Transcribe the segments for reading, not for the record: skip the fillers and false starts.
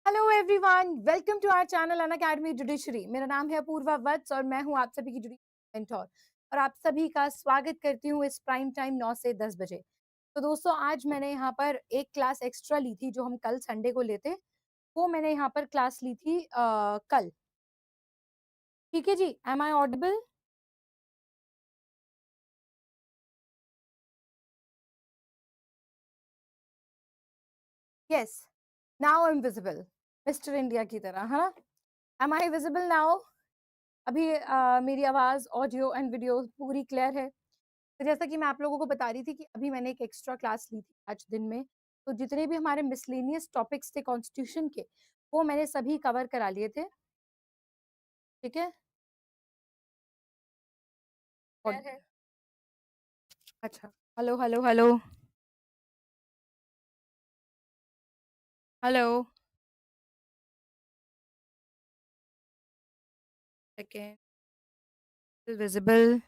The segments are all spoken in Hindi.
Hello everyone, welcome to our channel Unacademy judiciary. मेरा नाम है अपूर्वा वत्स और मैं हूं आप सभी की जुडिशरी मेंटोर और आप सभी का स्वागत करती हूं इस प्राइम टाइम 9 से 10 बजे। तो दोस्तों, आज मैंने यहाँ पर एक क्लास एक्स्ट्रा ली थी जो हम कल संडे को लेते। वो मैंने यहाँ पर क्लास ली थी कल। ठीक है जी, am I audible? Yes, now I am visible, mister India की तरह, है ना? Am I visible now? अभी मेरी आवाज, ऑडियो एंड वीडियो पूरी क्लियर है? तो जैसा कि मैं आप लोगों को बता रही थी कि अभी मैंने एक एक्स्ट्रा क्लास ली थी आज दिन में। तो जितने भी हमारे मिसलेनियस टॉपिक्स थे कॉन्स्टिट्यूशन के, वो मैंने सभी कवर करा लिए थे। ठीक है। और अच्छा, hello hello hello hello. Second, visible?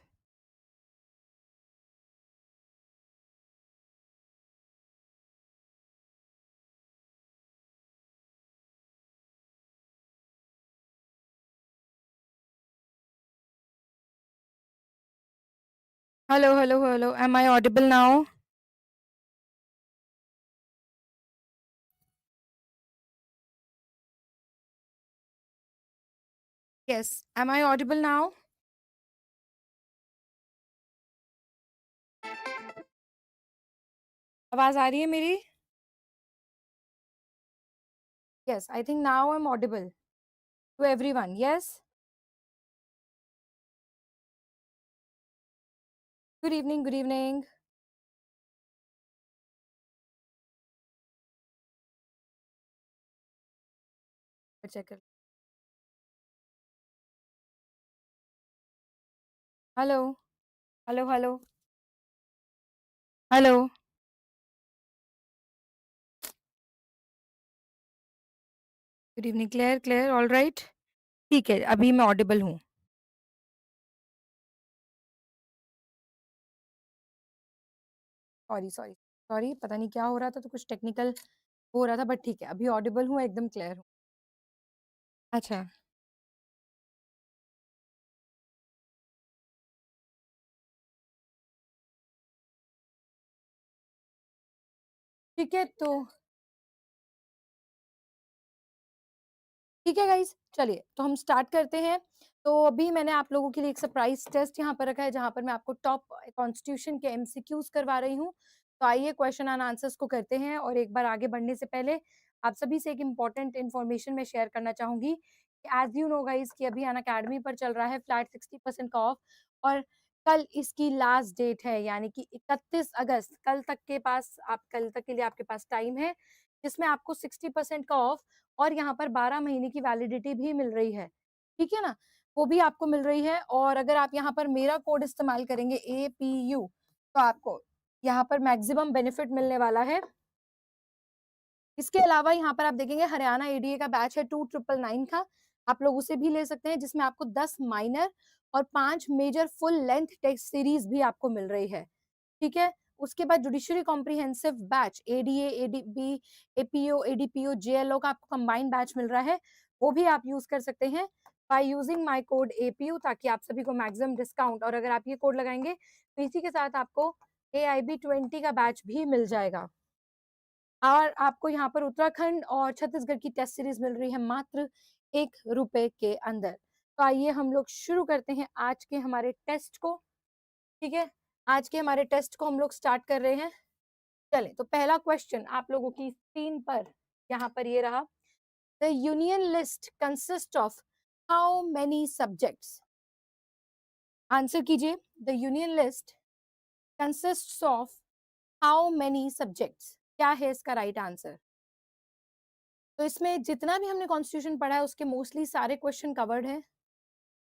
Hello hello hello, am I audible now? Yes, am I audible now? आवाज आ रही है मेरी? Yes, I think now I am audible to everyone. Yes, good evening, good evening. Check कर। Hello hello hello hello. Good evening, clear clear, all right. ठीक है, अभी मैं ऑडिबल हूँ। सॉरी सॉरी सॉरी, पता नहीं क्या हो रहा था, तो कुछ टेक्निकल हो रहा था, बट ठीक है, अभी ऑडिबल हूँ, एकदम क्लियर हूँ। अच्छा, ठीक है तो ठीक है गाइज, चलिए तो हम स्टार्ट करते हैं। तो अभी मैंने आप लोगों के लिए एक सरप्राइज टेस्ट यहाँ पर रखा है, जहाँ पर मैं आपको टॉप कॉन्स्टिट्यूशन के एमसीक्यूज करवा रही हूँ। तो आइए क्वेश्चन एंड आंसर्स को करते हैं। और एक बार आगे बढ़ने से पहले आप सभी से एक इम्पॉर्टेंट इन्फॉर्मेशन मैं शेयर करना चाहूंगी कि एज यू नो गाइज कि अभी अनअकैडमी पर चल रहा है फ्लैट 60% का ऑफ। और कल इसकी लास्ट डेट है, यानी कि 31 अगस्त, कल तक के पास, आप कल तक के लिए आपके पास टाइम है, जिसमें आपको 60% का ऑफ और यहाँ पर 12 महीने की वैलिडिटी भी मिल रही है। ठीक है ना? वो भी आपको मिल रही है। और अगर आप यहाँ पर मेरा कोड इस्तेमाल करेंगे APU, तो आपको यहाँ पर मैक्सिमम बेनिफिट मिलने वाला है। इसके अलावा यहाँ पर आप देखेंगे हरियाणा ADA का बैच है 2999 का, आप लोग उसे भी ले सकते हैं, जिसमें आपको 10 माइनर और 5 major full length test series भी आपको मिल रही है। ठीक है। उसके बाद judiciary comprehensive batch ADA, ADB, APO, ADPO, JLO का आपको कंबाइंड बैच मिल रहा है, वो भी आप यूज कर सकते हैं by using my code APU, ताकि आप सभी को मैक्सिमम डिस्काउंट, और अगर आप ये कोड लगाएंगे तो इसी के साथ आपको AIB 20 का बैच भी मिल जाएगा। और आपको यहाँ पर उत्तराखंड और छत्तीसगढ़ की टेस्ट सीरीज मिल रही है मात्र ₹1 के अंदर। तो आइए हम लोग शुरू करते हैं आज के हमारे टेस्ट को। ठीक है, आज के हमारे टेस्ट को हम लोग स्टार्ट कर रहे हैं। चलें, तो पहला क्वेश्चन आप लोगों की स्क्रीन पर यहाँ पर ये रहा। The union list consist of how many subjects? Answer कीजिए। The union list consist of how many subjects? क्या है इसका राइट आंसर? तो इसमें जितना भी हमने कॉन्स्टिट्यूशन पढ़ा है उसके मोस्टली सारे क्वेश्चन कवर्ड हैं।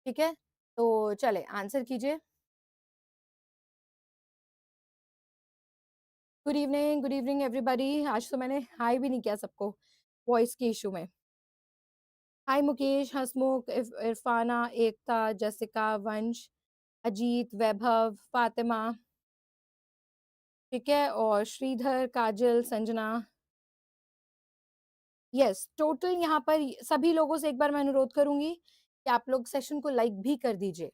ठीक है, तो चले आंसर कीजिए। Good evening everybody. आज तो मैंने हाई भी नहीं किया सबको, वॉइस के इशू में। हाय मुकेश, हसमुख, इरफाना, एकता, जसिका, वंश, अजीत, वैभव, फातिमा, ठीक है, और श्रीधर, काजल, संजना, यस, टोटल यहाँ पर सभी लोगों से एक बार मैं अनुरोध करूंगी कि आप लोग सेशन को लाइक भी कर दीजिए।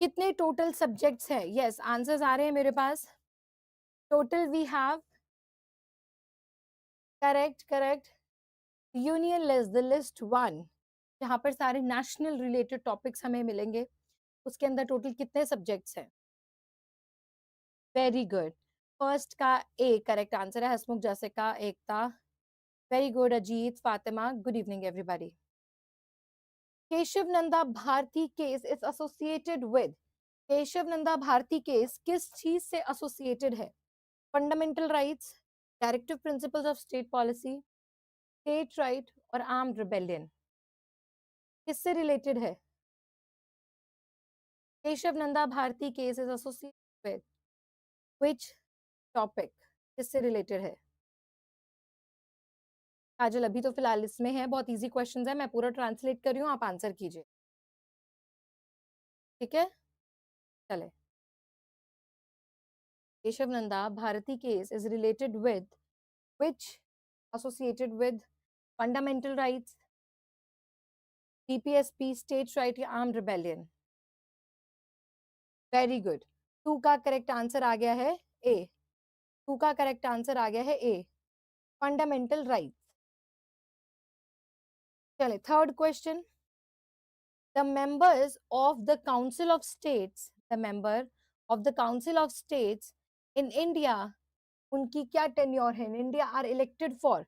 कितने टोटल सब्जेक्ट्स है? यस, आंसर्स आ रहे हैं मेरे पास। Total we have, correct correct, union list, the list one, यहाँ पर सारे नेशनल रिलेटेड टॉपिक्स हमें मिलेंगे। उसके अंदर टोटल कितने सब्जेक्ट्स हैं? Very good. फर्स्ट का ए करेक्ट आंसर है, Hasmukh, Jessica, Ekta. Very good Ajit, Fatima, good evening everybody. Kesavananda Bharati case is associated with, Kesavananda Bharati case किस चीज से एसोसिएटेड है? Fundamental rights, directive principles of state policy, state right और आर्म्ड रिबेलियन, किससे रिलेटेड है? Kesavananda Bharati case is associated with which topic, किससे रिलेटेड है? काजल अभी तो फिलहाल इसमें है, बहुत इजी क्वेश्चंस है, मैं पूरा ट्रांसलेट कर रही हूँ, आप आंसर कीजिए, ठीक है? चले, Kesavananda Bharati case is related with which, associated with fundamental rights, DPSP, state right या armed rebellion? Very good, two का करेक्ट आंसर आ गया है ए, टू का करेक्ट आंसर आ गया है ए, फंडामेंटल राइट्स। चले, third question, the members of the council of states, the member of the council of states in India, उनकी क्या टेन्योर है? In India are elected for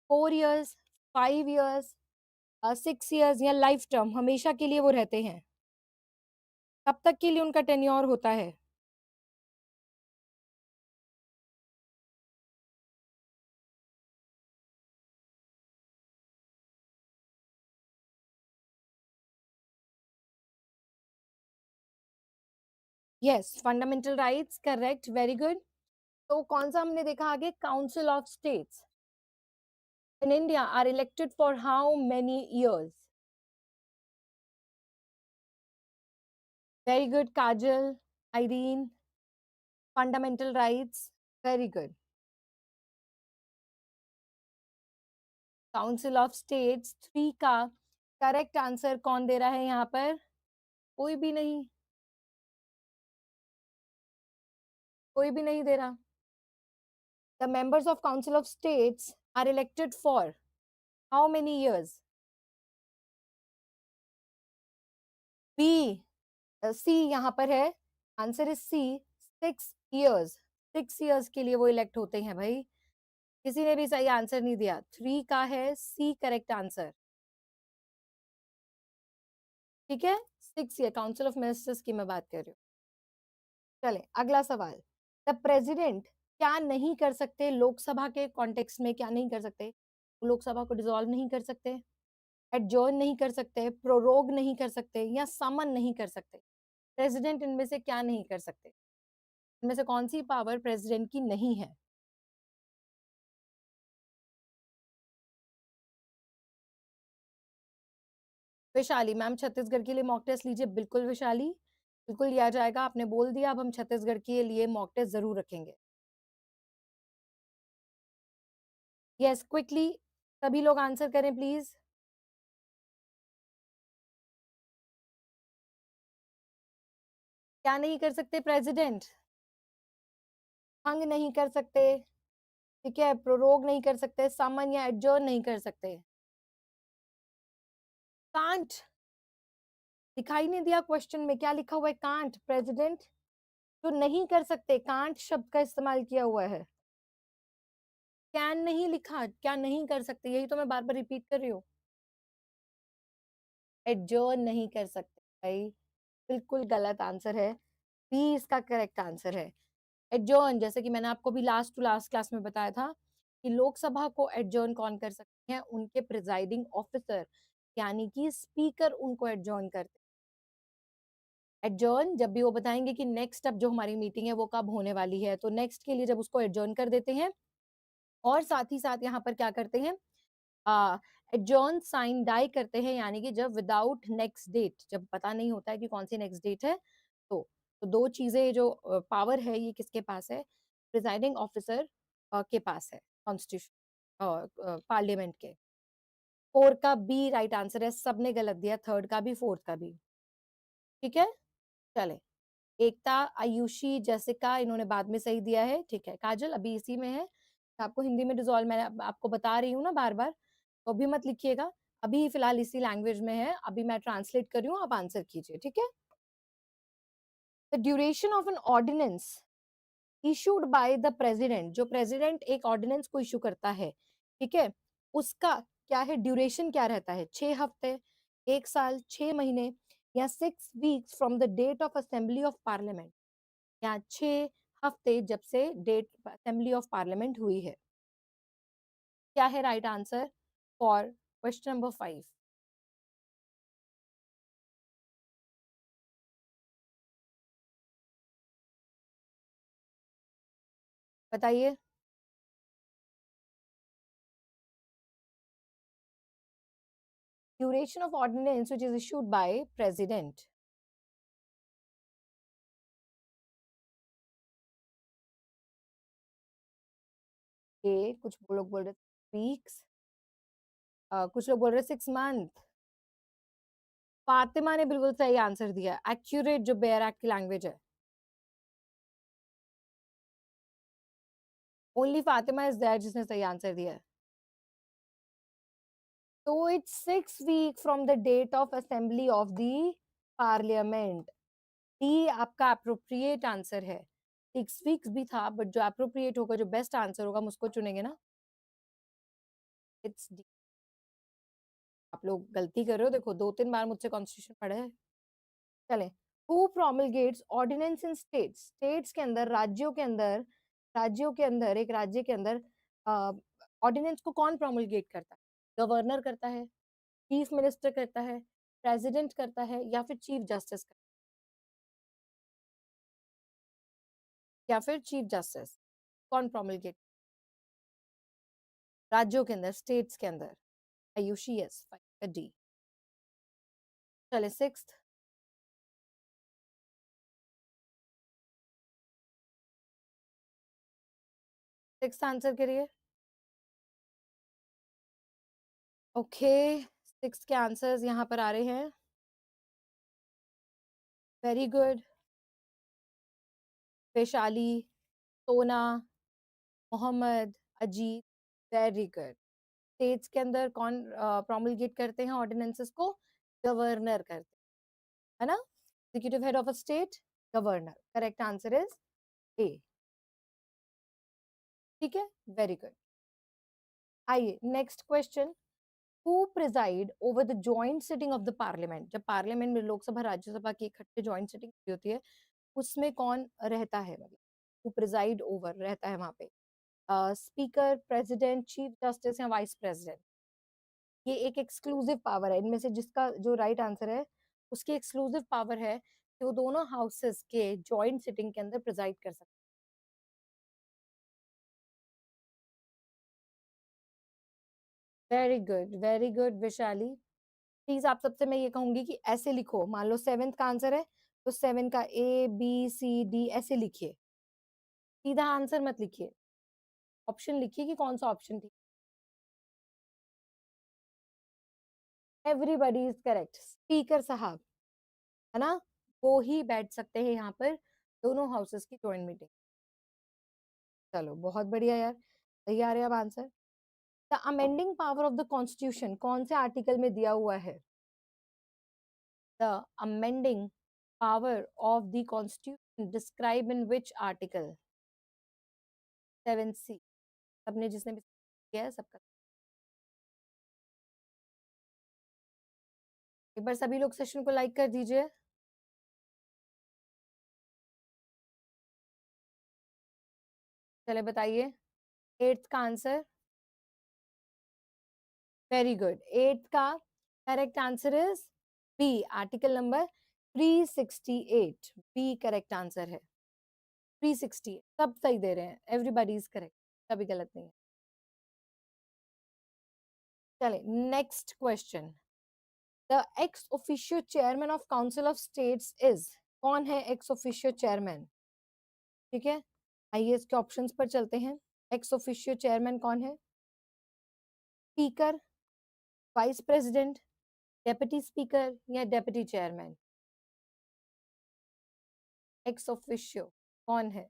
4 years, 5 years, 6 years या लाइफ टर्म, हमेशा के लिए वो रहते हैं, कब तक के लिए उनका टेन्योर होता है? Yes, fundamental rights, correct, very good. तो कौन सा हमने देखा आगे? Council of states in India are elected for how many years? Very good Kajal, Irene, fundamental rights, very good. Council of states 3 का करेक्ट आंसर कौन दे रहा है यहाँ पर? कोई भी नहीं, कोई भी नहीं दे रहा। The members of council of states are elected for how many years? B, C यहाँ पर है, answer is C, 6 years, 6 years के लिए वो इलेक्ट होते हैं भाई। किसी ने भी सही आंसर नहीं दिया, 3 का है सी करेक्ट आंसर, ठीक है? 6 year काउंसिल ऑफ मिनिस्टर्स की मैं बात कर रही हूँ। चले, अगला सवाल, द प्रेसिडेंट क्या नहीं कर सकते? लोकसभा के कॉन्टेक्स्ट में क्या नहीं कर सकते? लोकसभा को डिसॉल्व नहीं कर सकते, एडजॉर्न नहीं कर सकते, प्रोरोग नहीं कर सकते या समन नहीं कर सकते। प्रेसिडेंट इनमें से क्या नहीं कर सकते? इनमें से कौन सी पावर प्रेसिडेंट की नहीं है? वैशाली मैम, छत्तीसगढ़ के लिए मॉक टेस्ट लीजिए, बिल्कुल वैशाली, बिल्कुल लिया जाएगा, आपने बोल दिया, अब हम छत्तीसगढ़ के लिए मॉक टेस्ट जरूर रखेंगे। यस, क्विकली सभी लोग आंसर करें प्लीज। क्या नहीं कर सकते प्रेसिडेंट? भंग नहीं कर सकते, ठीक है, प्रोरोग नहीं कर सकते, समन या एडजर्न नहीं कर सकते। कांट, दिखाई नहीं दिया क्वेश्चन में क्या लिखा हुआ है? कांट, प्रेसिडेंट जो नहीं कर सकते, कांट शब्द का इस्तेमाल किया हुआ है, कैन नहीं लिखा, क्या नहीं कर सकते, यही तो मैं बार बार रिपीट कर रही हूँ। एडजर्न नहीं कर सकते भाई, बिल्कुल गलत आंसर है, बी इसका करेक्ट आंसर है। एडजर्न, जैसे कि मैंने आपको भी लास्ट टू लास्ट क्लास में बताया था कि लोकसभा को एडजर्न कौन कर सकते हैं? उनके प्रिजाइडिंग ऑफिसर, यानी कि स्पीकर उनको एडजर्न करते हैं। एडजर्न जब भी वो बताएंगे कि नेक्स्ट अब जो हमारी मीटिंग है वो कब होने वाली है, तो नेक्स्ट के लिए जब उसको एडजर्न कर देते हैं, और साथ ही साथ यहाँ पर क्या करते हैं? एडजर्न साइन डाई करते हैं, यानी कि जब विदाउट नेक्स्ट डेट, जब पता नहीं होता है कि कौन सी नेक्स्ट डेट है, तो तो दो चीजें जो पावर है ये किसके पास है, प्रिजाइडिंग ऑफिसर के पास है, कॉन्स्टिट्यूशन पार्लियामेंट के। फोर का बी राइट आंसर है, सबने गलत दिया, थर्ड का भी फोर्थ का भी। ठीक है, चले। एकता, आयुषी, जैसिका, इन्होंने बाद में सही दिया है। ठीक है काजल, अभी इसी में है, आपको हिंदी में डिजोल्व, मैं आपको बता रही हूँ ना बार बार, तो अभी मत लिखिएगा, अभी फिलहाल इसी लैंग्वेज में है, अभी मैं ट्रांसलेट कर रही हूँ, आप आंसर कीजिए। ठीक है, the duration of an ordinance issued by the president, जो प्रेसिडेंट एक ऑर्डिनेंस को इशू करता है, ठीक है, उसका क्या है, ड्यूरेशन क्या रहता है, 6 हफ्ते, 1 साल, 6 महीने, या 6 weeks from the date of assembly of parliament, या 6 हफ्ते जब से डेट असेंबली ऑफ पार्लियामेंट हुई है। क्या है right answer for question number 5? बताइए। Duration of ordinance which is issued by president. ये कुछ लोग बोल रहे वीक्स, कुछ लोग बोल रहे 6 मंथ। फातिमा ने बिल्कुल सही आंसर दिया, एक्यूरेट जो बेयर एक्ट की लैंग्वेज है। ओनली फातिमा इज देयर जिसने सही आंसर दिया है। तो it's 6 week from the date of assembly of the parliament. D आपका अप्रोप्रिएट आंसर है। 6 वीक्स भी था, बट जो अप्रोप्रिएट होगा, जो बेस्ट आंसर होगा, हम उसको चुनेंगे ना। It's D. आप लोग गलती कर रहे हो, देखो 2-3 बार मुझसे कॉन्स्टिट्यूशन पढ़े है। चले, who promulgates ordinance in states, states के अंदर, राज्यों के अंदर, राज्यों के अंदर, एक राज्य के अंदर ऑर्डिनेंस को कौन प्रोमलगेट करता है, गवर्नर करता है, चीफ मिनिस्टर करता है, प्रेसिडेंट करता है, या फिर चीफ जस्टिस करता है, या फिर चीफ जस्टिस, कौन प्रोमलगेट, राज्यों के अंदर, स्टेट्स के अंदर। Ayushi yes, D. चले सिक्स्थ, सिक्स्थ आंसर करिए। ओके, सिक्स के आंसर्स यहाँ पर आ रहे हैं। Very good. Vaishali, Sona, Mohammad, Ajit, very good. States के अंदर कौन प्रोमलगेट करते हैं ऑर्डिनेंसेस को, गवर्नर करते हैं, है ना, executive head of a state, governor. Correct answer is a. ठीक है, वेरी गुड। आइए next question. Who preside over the joint sitting of the parliament, जब पार्लियामेंट में लोकसभा राज्यसभा की इकट्ठे जॉइंट सिटिंग होती है, उसमें कौन रहता है, मतलब हु प्रिजाइड ओवर रहता है वहां पे, स्पीकर, प्रेसिडेंट, चीफ जस्टिस, या वाइस प्रेसिडेंट। ये एक एक्सक्लूसिव पावर है, इनमें से जिसका जो राइट आंसर है उसकी एक्सक्लूसिव पावर है कि वो दोनों हाउसेस के जॉइंट सिटिंग के अंदर प्रिजाइड कर सकते हैं। Very good Vishali. प्लीज आप सबसे मैं ये कहूंगी कि ऐसे लिखो, मान लो सेवेंथ का आंसर है, तो 7 का A B C D ऐसे लिखिए, सीधा आंसर मत लिखिए, ऑप्शन लिखिए कि कौन सा ऑप्शन थी। एवरीबडी इज करेक्ट, स्पीकर साहब, है ना, वो ही बैठ सकते हैं यहाँ पर दोनों हाउसेस की जॉइंट मीटिंग। चलो बहुत बढ़िया यार, सही आ रहे हैं अब answer. The amending power of the constitution कौन से आर्टिकल में दिया हुआ है, the amending power of the constitution describe in which article, 7C। सबने जिसने भी किया है सबका, एक बार सभी लोग सेशन को लाइक कर दीजिए। चले बताइए, एट्थ का आंसर, वेरी गुड, एट्थ का correct answer is B, article number 368, B correct answer है। 360, सब सही दे रहे हैं, एवरीबॉडी इज करेक्ट, कभी गलत नहीं है। चले next question. The x officio chairman of council of states is, कौन है एक्स ऑफिशियो चेयरमैन? ठीक है, आइए इसके ऑप्शंस पर चलते हैं। एक्स ऑफिशियो चेयरमैन कौन है? Speaker, vice president, deputy speaker या डेप्यूटी चेयरमैन? एक्स ऑफिशियो कौन है?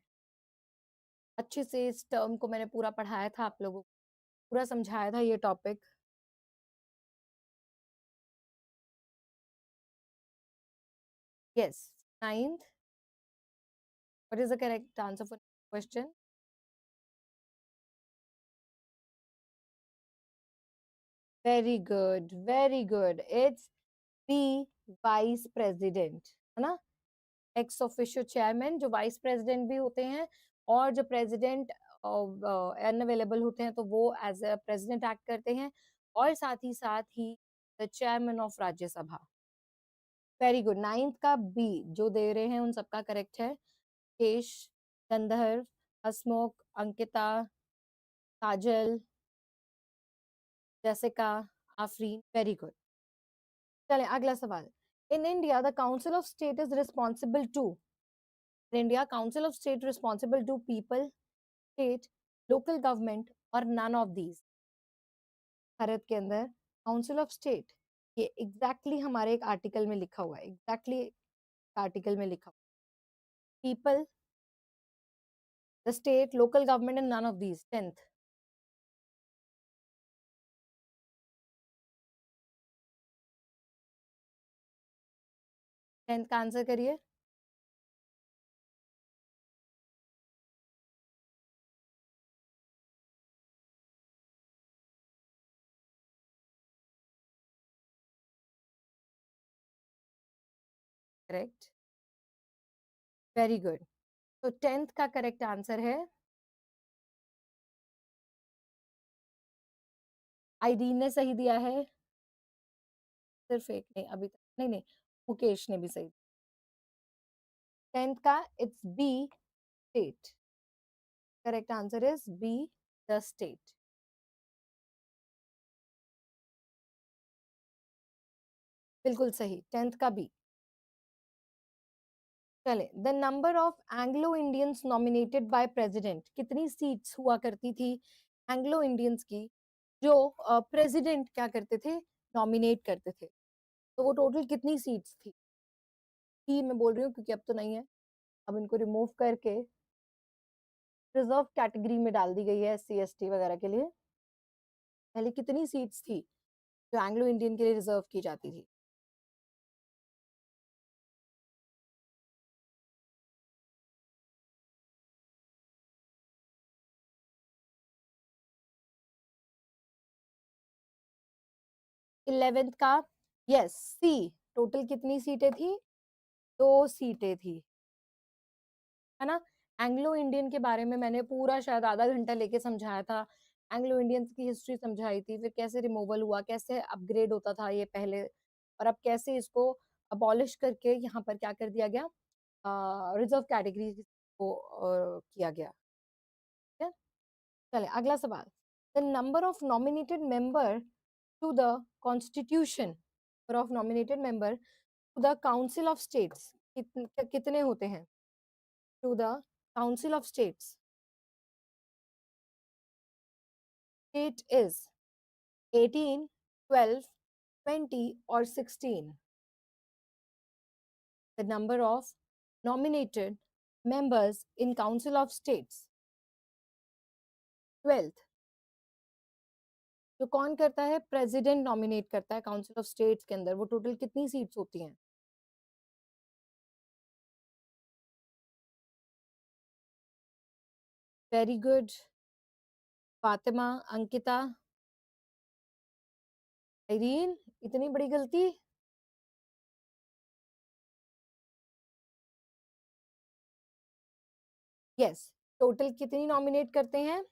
अच्छे से इस टर्म को मैंने पूरा पढ़ाया था आप लोगों को, पूरा समझाया था ये topic. Yes, ninth. What is the correct answer for question? Very good, very good, it's B, vice president, है ना। एक्स ऑफिशियो चेयरमैन जो वाइस प्रेसिडेंट भी होते हैं, और जो प्रेसिडेंट अनअवेलेबल होते हैं तो वो एज अ प्रेसिडेंट एक्ट करते हैं, और साथ ही the chairman of Rajya Sabha. Very good, ninth का बी जो दे रहे हैं उन सबका करेक्ट है। Kesh, Gandharv, Hasmukh, Ankita, Kajal, Jessica, Afreen, very good. चलें अगला सवाल। In India the council of state is responsible to, in India council of state responsible to people, state, local government और नन ऑफ दीज। भारत के अंदर काउंसिल ऑफ स्टेट, ये एग्जैक्टली हमारे एक आर्टिकल में लिखा हुआ है, एग्जैक्टली आर्टिकल में लिखा हुआ, people, the state, local government and none of these. 10th, 10th का आंसर करिए। Correct, very good. तो 10th का करेक्ट आंसर है, आईडीन ने सही दिया है, सिर्फ एक नहीं अभी तक, नहीं नहीं, मुकेश ने भी सही। 10th का it's B, state, correct answer is B, the state. बिल्कुल सही, 10th का बी। चले, the number of Anglo Indians nominated by president, कितनी सीट्स हुआ करती थी एंग्लो इंडियंस की जो प्रेसिडेंट क्या करते थे, नॉमिनेट करते थे, तो वो टोटल कितनी सीट्स थी मैं बोल रही हूँ क्योंकि अब तो नहीं है, अब इनको रिमूव करके रिजर्व कैटेगरी में डाल दी गई है एससी एसटी वगैरह के लिए। पहले कितनी सीट्स थी जो एंग्लो इंडियन के लिए रिजर्व की जाती थी? इलेवेंथ का, यस, सी, टोटल कितनी सीटें थी? 2 सीटें थी, है ना। एंग्लो इंडियन के बारे में मैंने पूरा शायद आधा घंटा लेके समझाया था, एंग्लो इंडियंस की हिस्ट्री समझाई थी, फिर कैसे रिमूवल हुआ, कैसे अपग्रेड होता था ये पहले, और अब कैसे इसको अबॉलिश करके यहाँ पर क्या कर दिया गया, रिजर्व कैटेगरी को किया गया। ठीक है, चले अगला सवाल। The number of nominated member to the constitution, number of nominated member to the council of states कितने होते हैं? To the council of states, state is 18, 12, 20 or 16? The number of nominated members in Council of States. 12th, जो कौन करता है, प्रेसिडेंट नॉमिनेट करता है काउंसिल ऑफ स्टेट्स के अंदर, वो टोटल कितनी सीट्स होती हैं? Very good, Fatima, Ankita, Irene, इतनी बड़ी गलती। यस, टोटल कितनी नॉमिनेट करते हैं?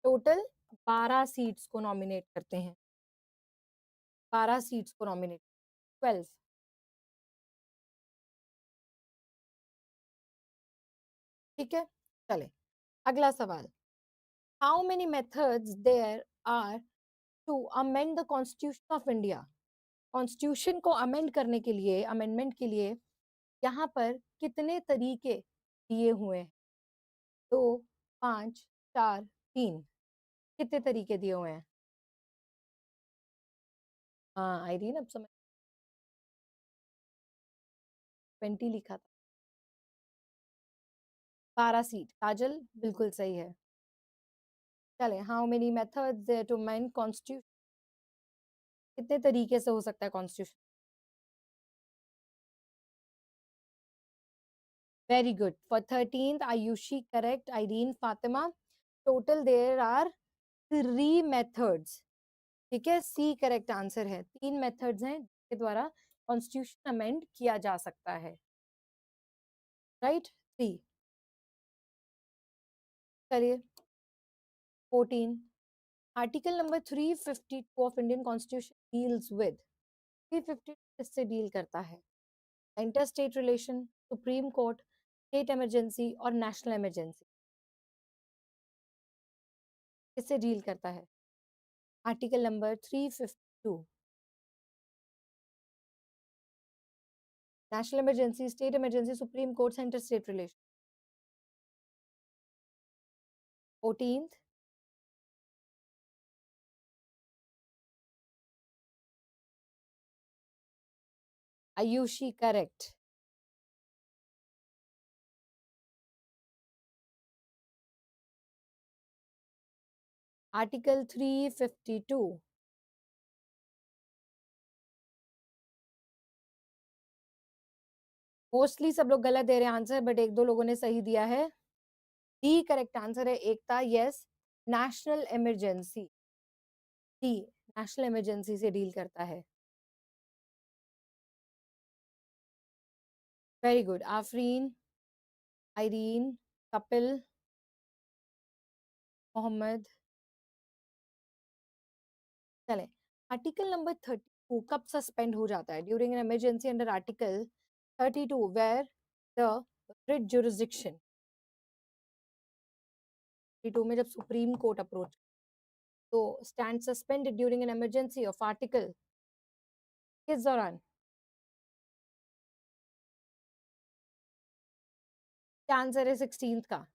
टोटल 12 सीट्स को नॉमिनेट करते हैं, 12 सीट्स को नॉमिनेट, 12। ठीक है, चले अगला सवाल। How many methods there are to amend the constitution of India? Constitution को अमेंड करने के लिए, अमेंडमेंट के लिए यहाँ पर कितने तरीके दिए हुए हैं? 2, 5, 4, 3, कितने तरीके दिए हुए हैं? हाँ आइरीन, अब समझ, 20 लिखा था। 12 सीट, काजल बिल्कुल सही है। चले, how many methods to amend constitution, कितने तरीके से हो सकता है constitution? Very good, for 13th Ayushi correct, Irene, Fatima, total there are 3 methods. ठीक है, सी करेक्ट आंसर है, 3 मेथड्स हैं जिसके द्वारा कॉन्स्टिट्यूशन अमेंड किया जा सकता है, राइट, 3। चलिए 14, article number 352 of Indian constitution deals with, 352 किससे डील करता है? Inter state relation, supreme court, state emergency और नेशनल इमरजेंसी, किससे डील करता है? Article number 352, national emergency, state emergency, supreme court, centre state relation. 14th, Ayushi correct, article 352, mostly सब लोग गलत दे रहे हैं आंसर, बट एक दो लोगों ने सही दिया है। डी करेक्ट आंसर है Ekta, yes, national emergency, D national emergency से डील करता है। Very good, Afreen, Irene, Kapil, Mohammad. चले, आर्टिकल नंबर 32 कब सस्पेंड हो जाता है? During an emergency under article 32 where the writ jurisdiction, 32 में जब सुप्रीम कोर्ट अप्रोच, तो stand suspended during an emergency of article, किस दौरान? क्या आंसर है 16th का?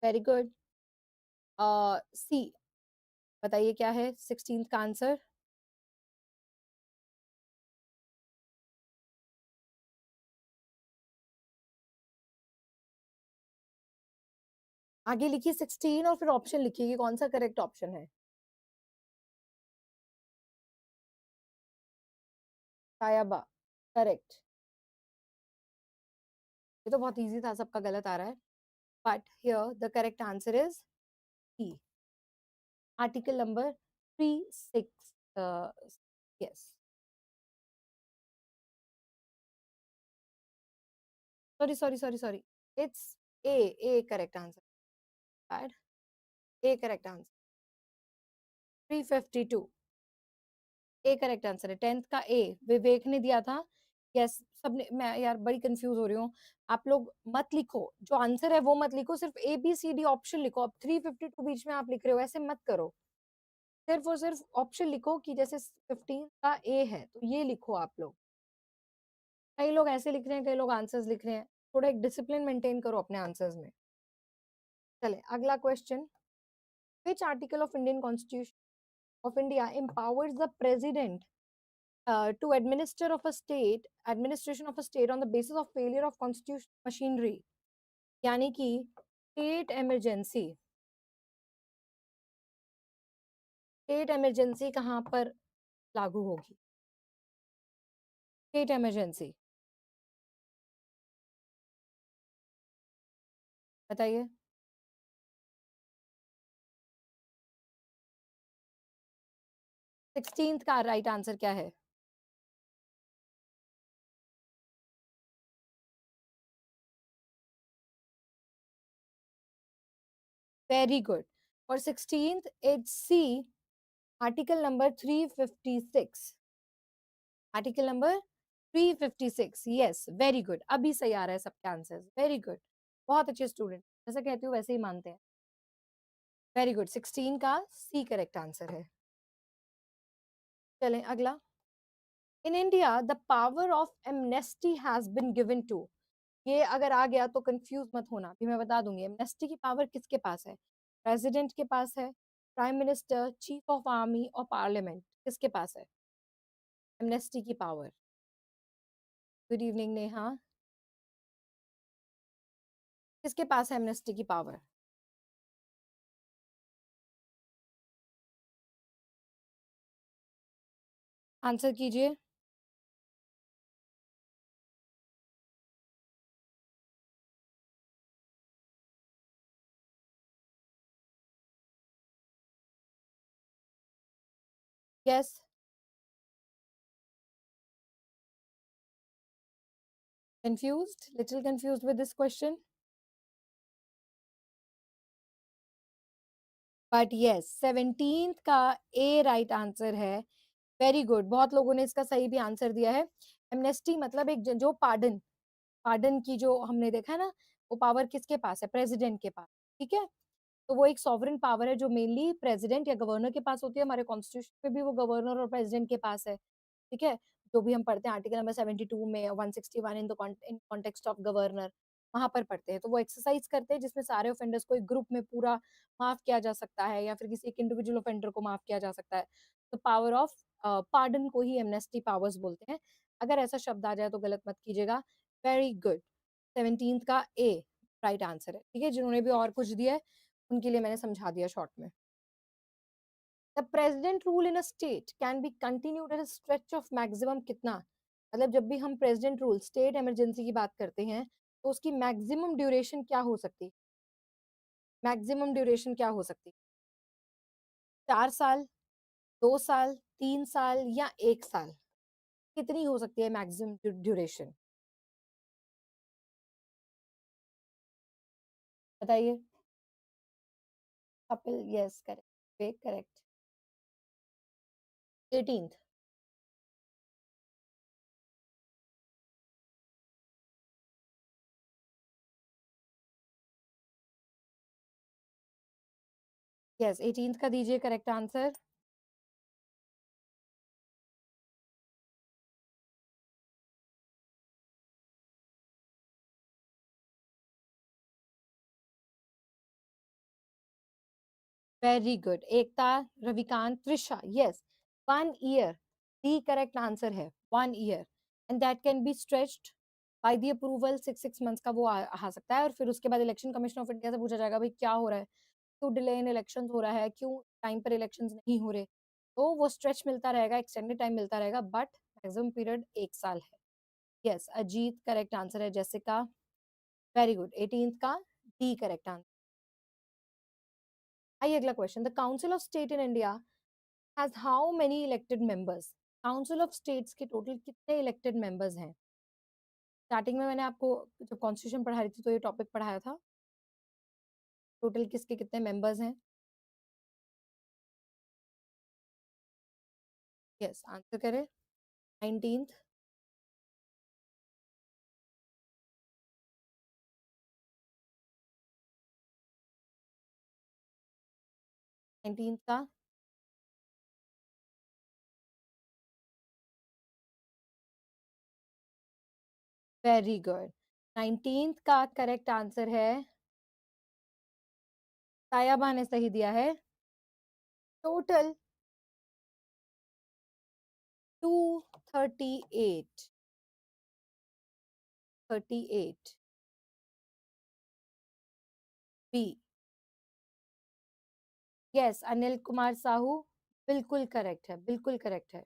वेरी गुड, सी, बताइए क्या है 16th का आंसर? आगे लिखिए 16 और फिर ऑप्शन लिखिए कि कौन सा करेक्ट ऑप्शन है। सायाबा करेक्ट, ये तो बहुत इजी था, सबका गलत आ रहा है, but here the correct answer is C, article number 36, yes, sorry sorry sorry sorry, it's A correct answer, bad, A correct answer, 352, A correct answer है, 10th का ए, विवेक ने दिया था, यस, सबने, मैं यार बड़ी कंफ्यूज हो रही हूँ, आप लोग मत लिखो जो आंसर है वो मत लिखो, सिर्फ A B C D option लिखो, अब 352 बीच में आप लिख रहे हो, ऐसे मत करो, सिर्फ और सिर्फ ऑप्शन लिखो कि जैसे 15 का ए है तो ये लिखो आप लोग, कई लोग ऐसे लिख रहे हैं, कई लोग आंसर्स लिख रहे हैं, थोड़ा एक डिसिप्लिन मेंटेन करो अपने आंसर्स में। चले अगला question, which article of Indian constitution of India empowers the president to administration of a state on the basis of failure of constitutional machinery, यानी कि स्टेट इमरजेंसी कहाँ पर लागू होगी? स्टेट इमरजेंसी बताइए। 16th का राइट आंसर क्या है? वेरी गुड, और 16th it's C, article number 356, article number 356, yes, very good, अभी सही आ रहा है सबके आंसर्स, वेरी गुड, बहुत अच्छे स्टूडेंट, जैसा कहती हूँ वैसे ही मानते हैं, वेरी गुड, 16 का सी करेक्ट आंसर है। चलें अगला, in India the power of amnesty has been given to, ये अगर आ गया तो कंफ्यूज मत होना, अभी मैं बता दूंगी, एमनेस्टी की पावर किसके पास है, प्रेसिडेंट के पास है, prime minister, chief of army और पार्लियामेंट, किसके पास है एमनेस्टी की पावर? गुड इवनिंग नेहा, किसके पास है एमनेस्टी की पावर? आंसर कीजिए। Yes, confused, little confused with this question, but yes, 17th का ए राइट आंसर है, वेरी गुड, बहुत लोगों ने इसका सही भी आंसर दिया है। एमनेस्टी मतलब एक जो पार्डन, पार्डन की जो हमने देखा है ना, वो पावर किसके पास है, प्रेसिडेंट के पास, ठीक है, तो वो एक सॉवरेन पावर है जो मेनली प्रेसिडेंट या गवर्नर के पास होती है, हमारे कॉन्स्टिट्यूशन में भी वो गवर्नर और प्रेसिडेंट के पास है, ठीक है, जो भी हम पढ़ते हैं आर्टिकल नंबर 72 में, 161 in the in context of governor, वहां पर पढ़ते हैं, तो वो एक्सरसाइज करते हैं जिसमें सारे ऑफेंडर्स को एक ग्रुप में पूरा माफ किया जा सकता है, या फिर किसी एक इंडिविजुअल ऑफेंडर को माफ किया जा सकता है, तो पावर ऑफ पार्डन को ही एमनेस्टी पावर्स बोलते हैं, अगर ऐसा शब्द आ जाए तो गलत मत कीजिएगा, वेरी गुड, 17th का ए राइट आंसर है, ठीक है, जिन्होंने भी और कुछ दिया है उनके लिए मैंने समझा दिया शॉर्ट में। The president rule in a state can be continued at a stretch of maximum कितना, मतलब जब भी हम प्रेसिडेंट रूल स्टेट इमरजेंसी की बात करते हैं तो उसकी मैक्सिमम ड्यूरेशन क्या हो सकती है, मैक्सिमम ड्यूरेशन क्या हो सकती है, 4 साल, 2 साल, 3 साल या 1 साल, कितनी हो सकती है मैक्सिमम ड्यूरेशन, बताइए। Kapil, yes correct, correct, 18th, yes 18th का दीजिए correct answer. Very good, Ekta, Ravikant, Trisha, yes, 1 year, the correct answer है, 1 year, and that can be stretched by the approval, 6 6 months का वो आ सकता है, और फिर उसके बाद इलेक्शन कमीशन ऑफ इंडिया से पूछा जाएगा भाई क्या हो रहा है, क्यों डिले इन इलेक्शन हो रहा है, क्यों टाइम पर इलेक्शन नहीं हो रहे, तो वो स्ट्रेच मिलता रहेगा, एक्सटेंडेड टाइम मिलता रहेगा, बट मैक्सिमम पीरियड 1 साल है। यस, अजीत करेक्ट आंसर है, जेसिका, वेरी गुड, 18th का डी करेक्ट आंसर। आइए अगला question, the council of state in India has how many elected members, council of states के टोटल कितने इलेक्टेड मेंबर्स हैं? स्टार्टिंग में मैंने आपको जब कॉन्स्टिट्यूशन पढ़ा रही थी तो ये टॉपिक पढ़ाया था, टोटल किसके कितने मेंबर्स हैं? यस, आंसर करें। 19th, 19th का, वेरी गुड, 19th का करेक्ट आंसर है, तायाबा ने सही दिया है, total 238, 38 B, yes, Anil Kumar Sahu, बिल्कुल करेक्ट है, बिल्कुल करेक्ट है।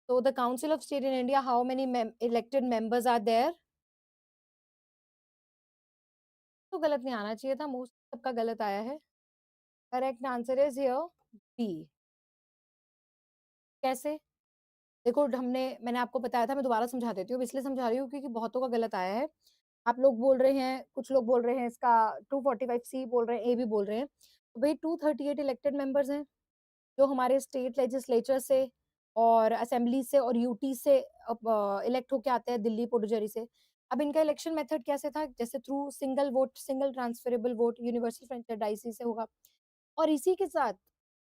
So the Council of State in India, how many elected members are there? तो गलत नहीं आना चाहिए था, मोस्ट सबका गलत आया है, correct answer is here B. कैसे? देखो हमने, मैंने आपको बताया था, मैं दोबारा समझा देती हूँ, इसलिए समझा रही हूँ क्योंकि बहुतों का गलत आया है, आप लोग बोल रहे हैं, कुछ लोग बोल रहे हैं इसका 245 सी बोल रहे हैं, ए भी बोल रहे हैं, तो भाई 238 इलेक्टेड मेंबर्स हैं जो हमारे स्टेट लेजिस्लेचर से और असेंबली से और यूटी से इलेक्ट होके आते हैं दिल्ली पुडुचेरी से। अब इनका इलेक्शन मेथड कैसे था, जैसे through single vote, single transferable vote, universal franchise से होगा। और इसी के साथ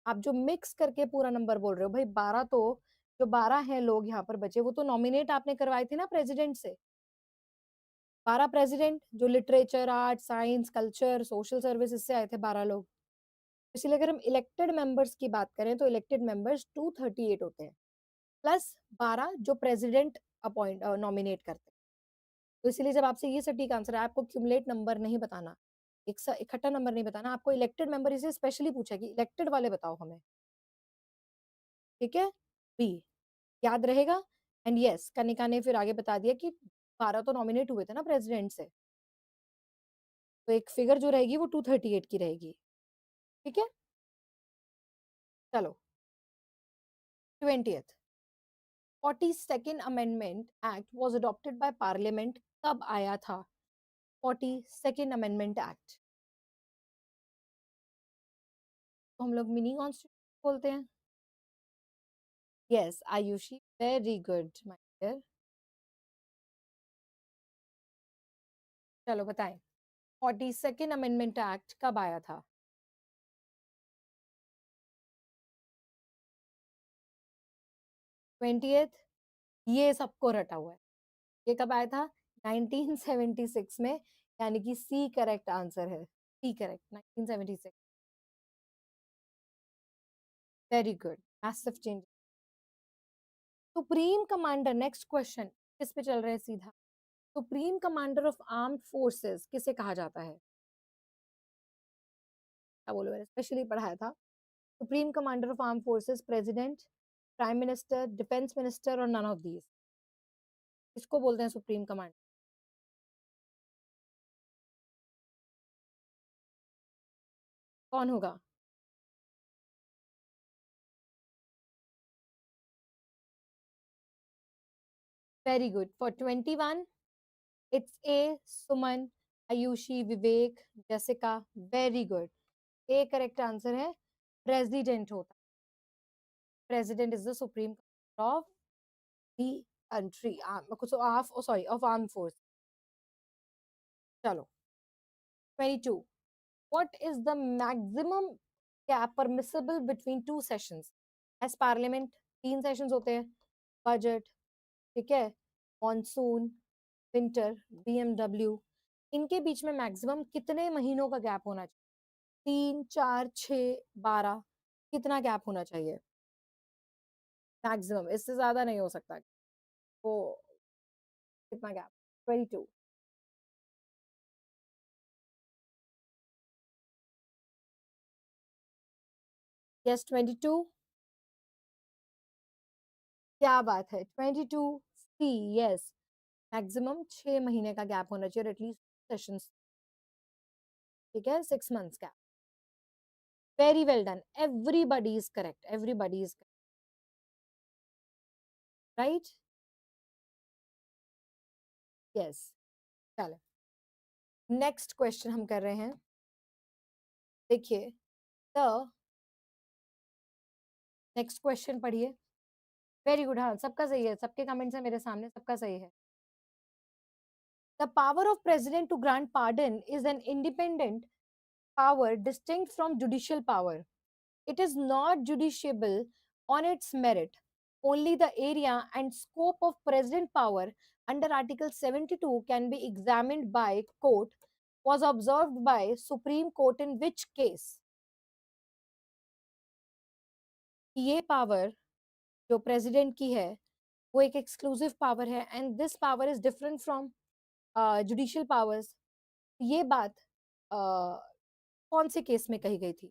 आप जो मिक्स करके पूरा नंबर बोल रहे हो भाई, 12 तो जो 12 हैं लोग यहाँ पर बचे, वो तो नॉमिनेट आपने करवाए थे ना प्रेसिडेंट से। 12 प्रेसिडेंट जो literature, art, science, culture, social services से आए थे 12 लोग। इसलिए अगर हम इलेक्टेड मेंबर्स की बात करें तो इलेक्टेड मेंबर्स 238 होते हैं, प्लस 12 जो प्रेसिडेंट अपॉइंट नॉमिनेट करते हैं। तो इसीलिए जब आपसे ये सटीक आंसर है, आपको क्यूमुलेट नंबर नहीं बताना, एक इकट्ठा नंबर नहीं बताना, आपको इलेक्टेड मेंबर इसे स्पेशली पूछा कि इलेक्टेड वाले बताओ हमें। ठीक है, बी याद रहेगा। एंड यस, कनिका ने फिर आगे बता दिया कि 12 तो नॉमिनेट हुए थे ना प्रेसिडेंट से, तो एक फिगर जो रहेगी वो 238 की रहेगी। ठीक है, चलो 20th 42nd amendment act was adopted by parliament, कब आया था 42nd अमेंडमेंट एक्ट? तो हम लोग मिनी कॉन्स्टिट्यूशन बोलते हैं। Yes Ayushi, very good my dear. चलो बताएं, 42nd अमेंडमेंट एक्ट कब आया था? 20th, ये सबको रटा हुआ है। ये कब आया था? 1976 में, यानी कि सी करेक्ट आंसर है। C correct, 1976। Very good, massive change. Supreme commander, next question किस पे चल रहे हैं सीधा। Supreme commander of armed forces किसे कहा जाता है? क्या बोलो, मैंने स्पेशली पढ़ाया था। Supreme commander of armed forces, president, prime minister, defence minister और नन ऑफ दीज, इसको बोलते हैं सुप्रीम कमांडर। कौन होगा? Very good. For 21 it's a Suman, Ayushi, Vivek, Jessica, very good. A correct answer है, प्रेसिडेंट होता है। President is the supreme of the country, of sorry of arm force. चलो 22, what is the maximum gap permissible between two sessions as parliament? 3 sessions होते हैं, बजट, ठीक है, मॉनसून, विंटर, बीएमडब्ल्यू, इनके बीच में मैक्सिमम कितने महीनों का गैप होना चाहिए? 3, 4, 6, 12, कितना गैप होना चाहिए मैक्सिमम? इससे ज्यादा नहीं हो सकता। वो कितना गैप? 22। यस 22, क्या बात है, 22 सी, यस, मैक्सिमम 6 महीने का गैप होना चाहिए, एटलीस्ट सेशंस। ठीक है, 6 months gap. Very well done, everybody is correct, everybody is right. Yes, चलो नेक्स्ट क्वेश्चन हम कर रहे हैं। देखिए, द नेक्स्ट क्वेश्चन पढ़िए। वेरी गुड, हाँ सबका सही है, सबके कमेंट्स है मेरे सामने, सबका सही है। The power of president to grant pardon is an independent power distinct from judicial power. It is not judiciable on its merit. Only the area and scope of present power under Article 72 can be examined by court was observed by Supreme Court in which case? ये पावर जो प्रेसिडेंट की है वो एक एक्सक्लूसिव पावर है and this power is different from judicial powers. ये बात कौन से केस में कही गई थी?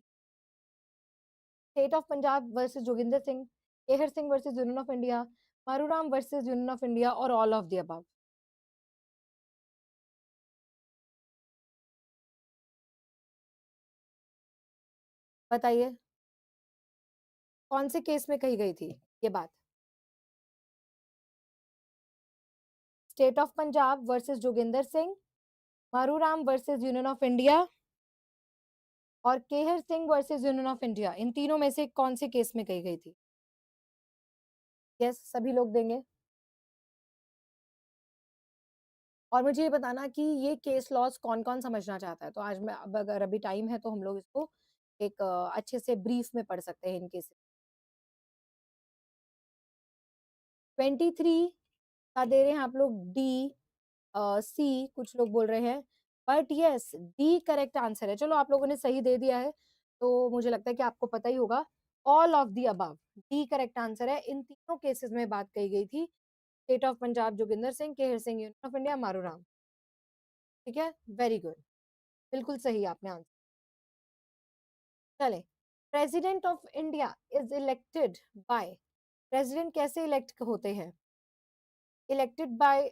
State of Punjab versus Joginder Singh, Kehar Singh versus union of India, Maru Ram versus union of India और ऑल ऑफ द अबव? बताइए, कौन से केस में कही गई थी ये बात? State of Punjab versus Joginder Singh, Maru Ram versus union of India और Kehar Singh versus union of India, इन तीनों में से कौन से केस में कही गई थी? यस, सभी लोग देंगे। और मुझे ये बताना कि ये केस लॉज़ कौन-कौन समझना चाहता है? तो आज मैं, अब अगर अभी टाइम है तो हम लोग इसको एक अच्छे से ब्रीफ में पढ़ सकते हैं इन केसेस। 23 का दे रहे हैं आप लोग डी, सी कुछ लोग बोल रहे हैं, but yes D correct answer है। चलो आप लोगों ने सही दे दिया है, तो मुझे लगता है कि आपको पता ही होगा। All of the above, D correct answer है। इन तीनों केसेस में बात कही गई थी state of Punjab Joginder Singh, Kehar Singh union of India Maru Ram. ठीक है, वेरी गुड, बिल्कुल सही आपने आंसर। चले, president of India is elected by, president कैसे इलेक्ट होते हैं? Elected by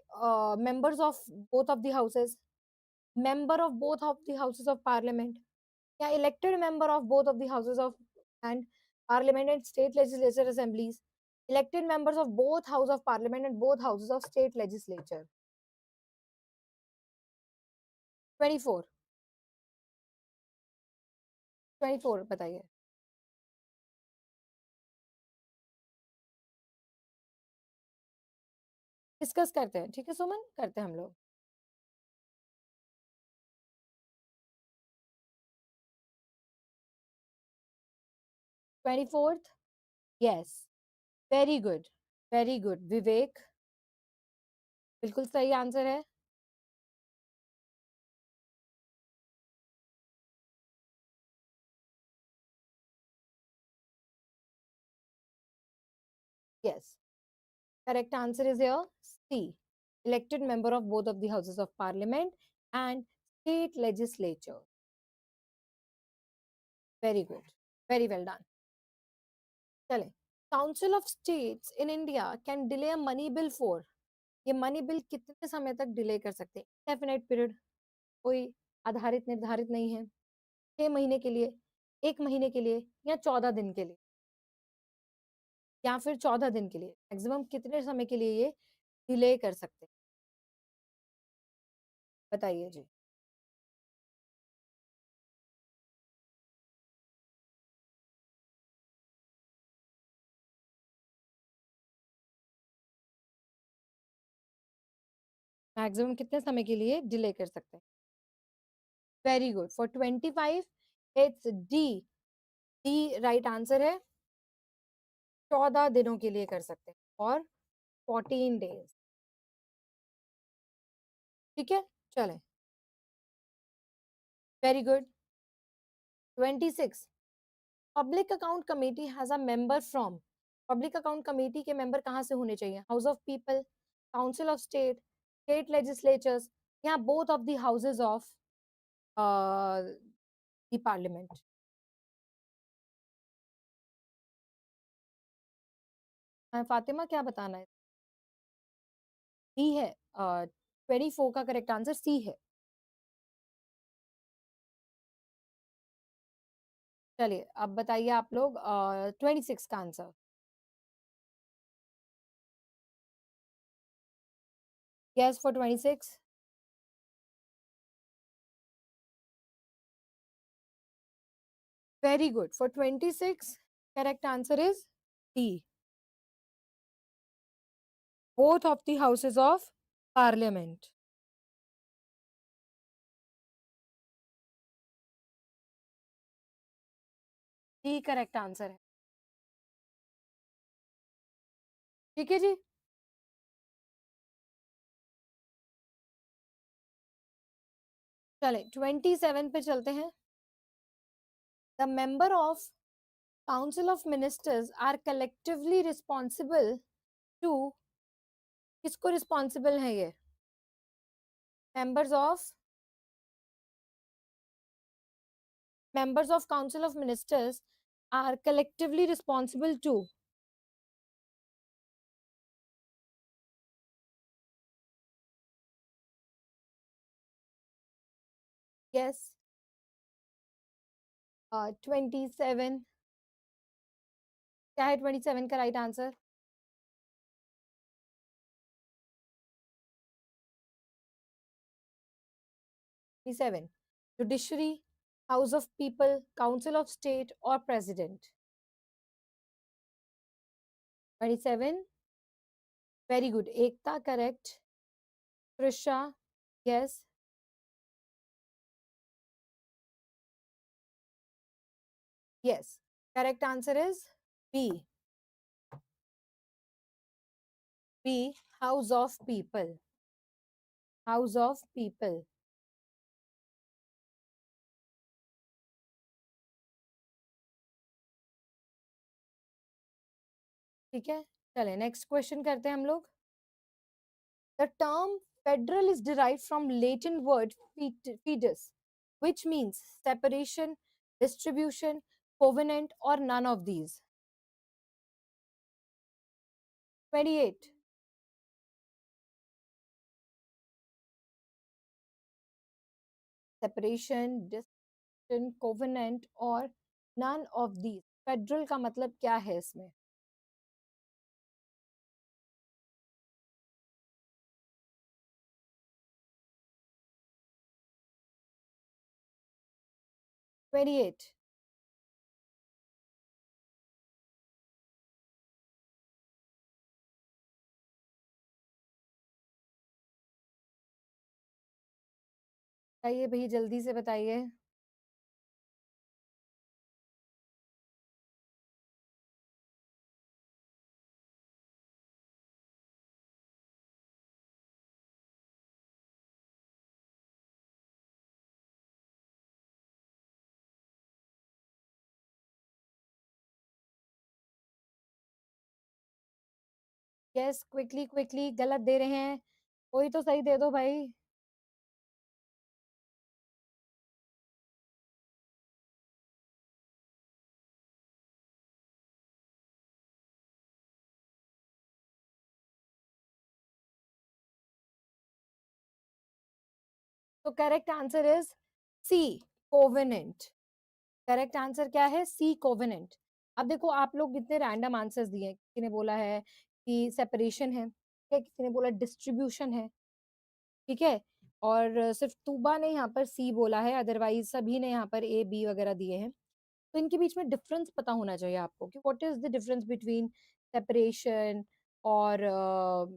members of both of the houses, member of both of the houses of parliament, या elected member of both of the houses of and parliament and state legislature assemblies, elected members of both house of parliament and both houses of state legislature। 24, 24 बताइए। डिस्कस करते हैं, ठीक है सुमन, करते हैं हम लोग। 24th, yes, very good, very good Vivek, बिल्कुल सही आंसर है। Yes, correct answer is here C, elected member of both of the houses of parliament and state legislature। Very good, very well done। चले, council of states in India can delay a money bill for, ये मनी बिल कितने समय तक डिले कर सकते हैं? डेफिनेट पीरियड, कोई आधारित निर्धारित नहीं है। 6 महीने के लिए, 1 महीने के लिए, या 14 दिन के लिए, या फिर 14 दिन के लिए, मैक्सिमम कितने समय के लिए ये डिले कर सकते हैं? बताइए जी। मैक्सिमम कितने समय के लिए डिले कर सकते हैं? Very good, for 25 it's D, D right answer है। 14 दिनों के लिए कर सकते हैं, और 14 डेज। ठीक है, चलें, very good. 26, public account committee has a member from, public account committee के मेंबर कहाँ से होने चाहिए? House of people, council of state, state legislatures, या both of the houses of the parliament. Fatima क्या बताना है? सी है, 24 का करेक्ट आंसर सी है। चलिए अब बताइए आप लोग 26 का आंसर। Yes for 26, very good, for 26 correct answer is D, both of the houses of parliament। D correct answer है। ठीक है जी, चले 27 पे चलते हैं। The member of council of ministers are collectively responsible to, किसको रिस्पॉन्सिबल है ये? members of council of ministers are collectively responsible to, yes, 27, क्या है 27 का right answer? 27, judiciary, house of people, council of state और president. 27 very good, Ekta correct, Trisha yes, yes, correct answer is B, B, house of people, house of people. ठीक है, चले नेक्स्ट क्वेश्चन करते हैं हम लोग। The term federal is derived from Latin word fetus which means separation, distribution, covenant or none of these। 28, separation, distribution, covenant और none of these। फेडरल का मतलब क्या है इसमें? 28, बताइए भैया जल्दी से बताइए। यस, क्विकली क्विकली, गलत दे रहे हैं, कोई तो सही दे दो भाई। तो correct answer is C, covenant. Correct answer क्या है? C, covenant. अब देखो आप लोग इतने रैंडम आंसर्स दिए हैं, किसी ने बोला है कि सेपरेशन है, ठीक है, किसी ने बोला डिस्ट्रीब्यूशन है, ठीक है, और सिर्फ तूबा ने यहाँ पर सी बोला है, अदरवाइज सभी ने यहाँ पर ए बी वगैरह दिए हैं। तो इनके बीच में डिफरेंस पता होना चाहिए आपको कि what is the difference between separation और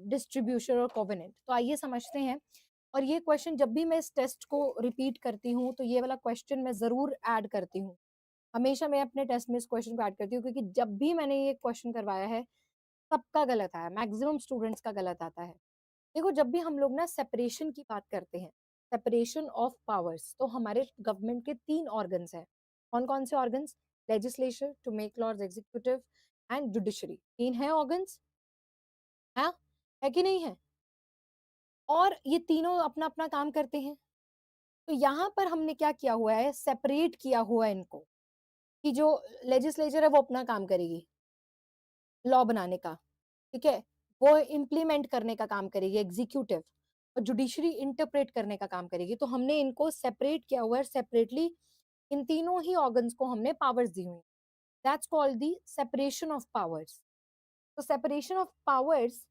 डिस्ट्रीब्यूशन और कोवेनेंट। तो आइए समझते हैं। और ये क्वेश्चन जब भी मैं इस टेस्ट को रिपीट करती हूँ तो ये वाला क्वेश्चन मैं जरूर ऐड करती हूँ। हमेशा मैं अपने टेस्ट में इस क्वेश्चन को ऐड करती हूँ, क्योंकि जब भी मैंने ये क्वेश्चन करवाया है सबका गलत आया, मैक्सिमम स्टूडेंट्स का गलत आता है। देखो जब भी हम लोग ना सेपरेशन की बात करते हैं, सेपरेशन ऑफ पावर्स, तो हमारे गवर्नमेंट के 3 ऑर्गन्स हैं। कौन कौन से organs? Legislature to make laws, executive and judiciary. 3 है ऑर्गन्स, हाँ, है कि नहीं है? और ये तीनों अपना अपना काम करते हैं। तो यहाँ पर हमने क्या किया हुआ है, सेपरेट किया हुआ है इनको, कि जो लेजिस्लेचर है वो अपना काम करेगी लॉ बनाने का, ठीक है, वो इम्प्लीमेंट करने का काम करेगी एग्जीक्यूटिव, और जुडिशरी इंटरप्रेट करने का काम करेगी। तो हमने इनको सेपरेट किया हुआ है, सेपरेटली इन तीनों ही ऑर्गन्स को हमने पावर्स दी हुई। That's called the separation of powers. तो सेपरेशन ऑफ पावर्स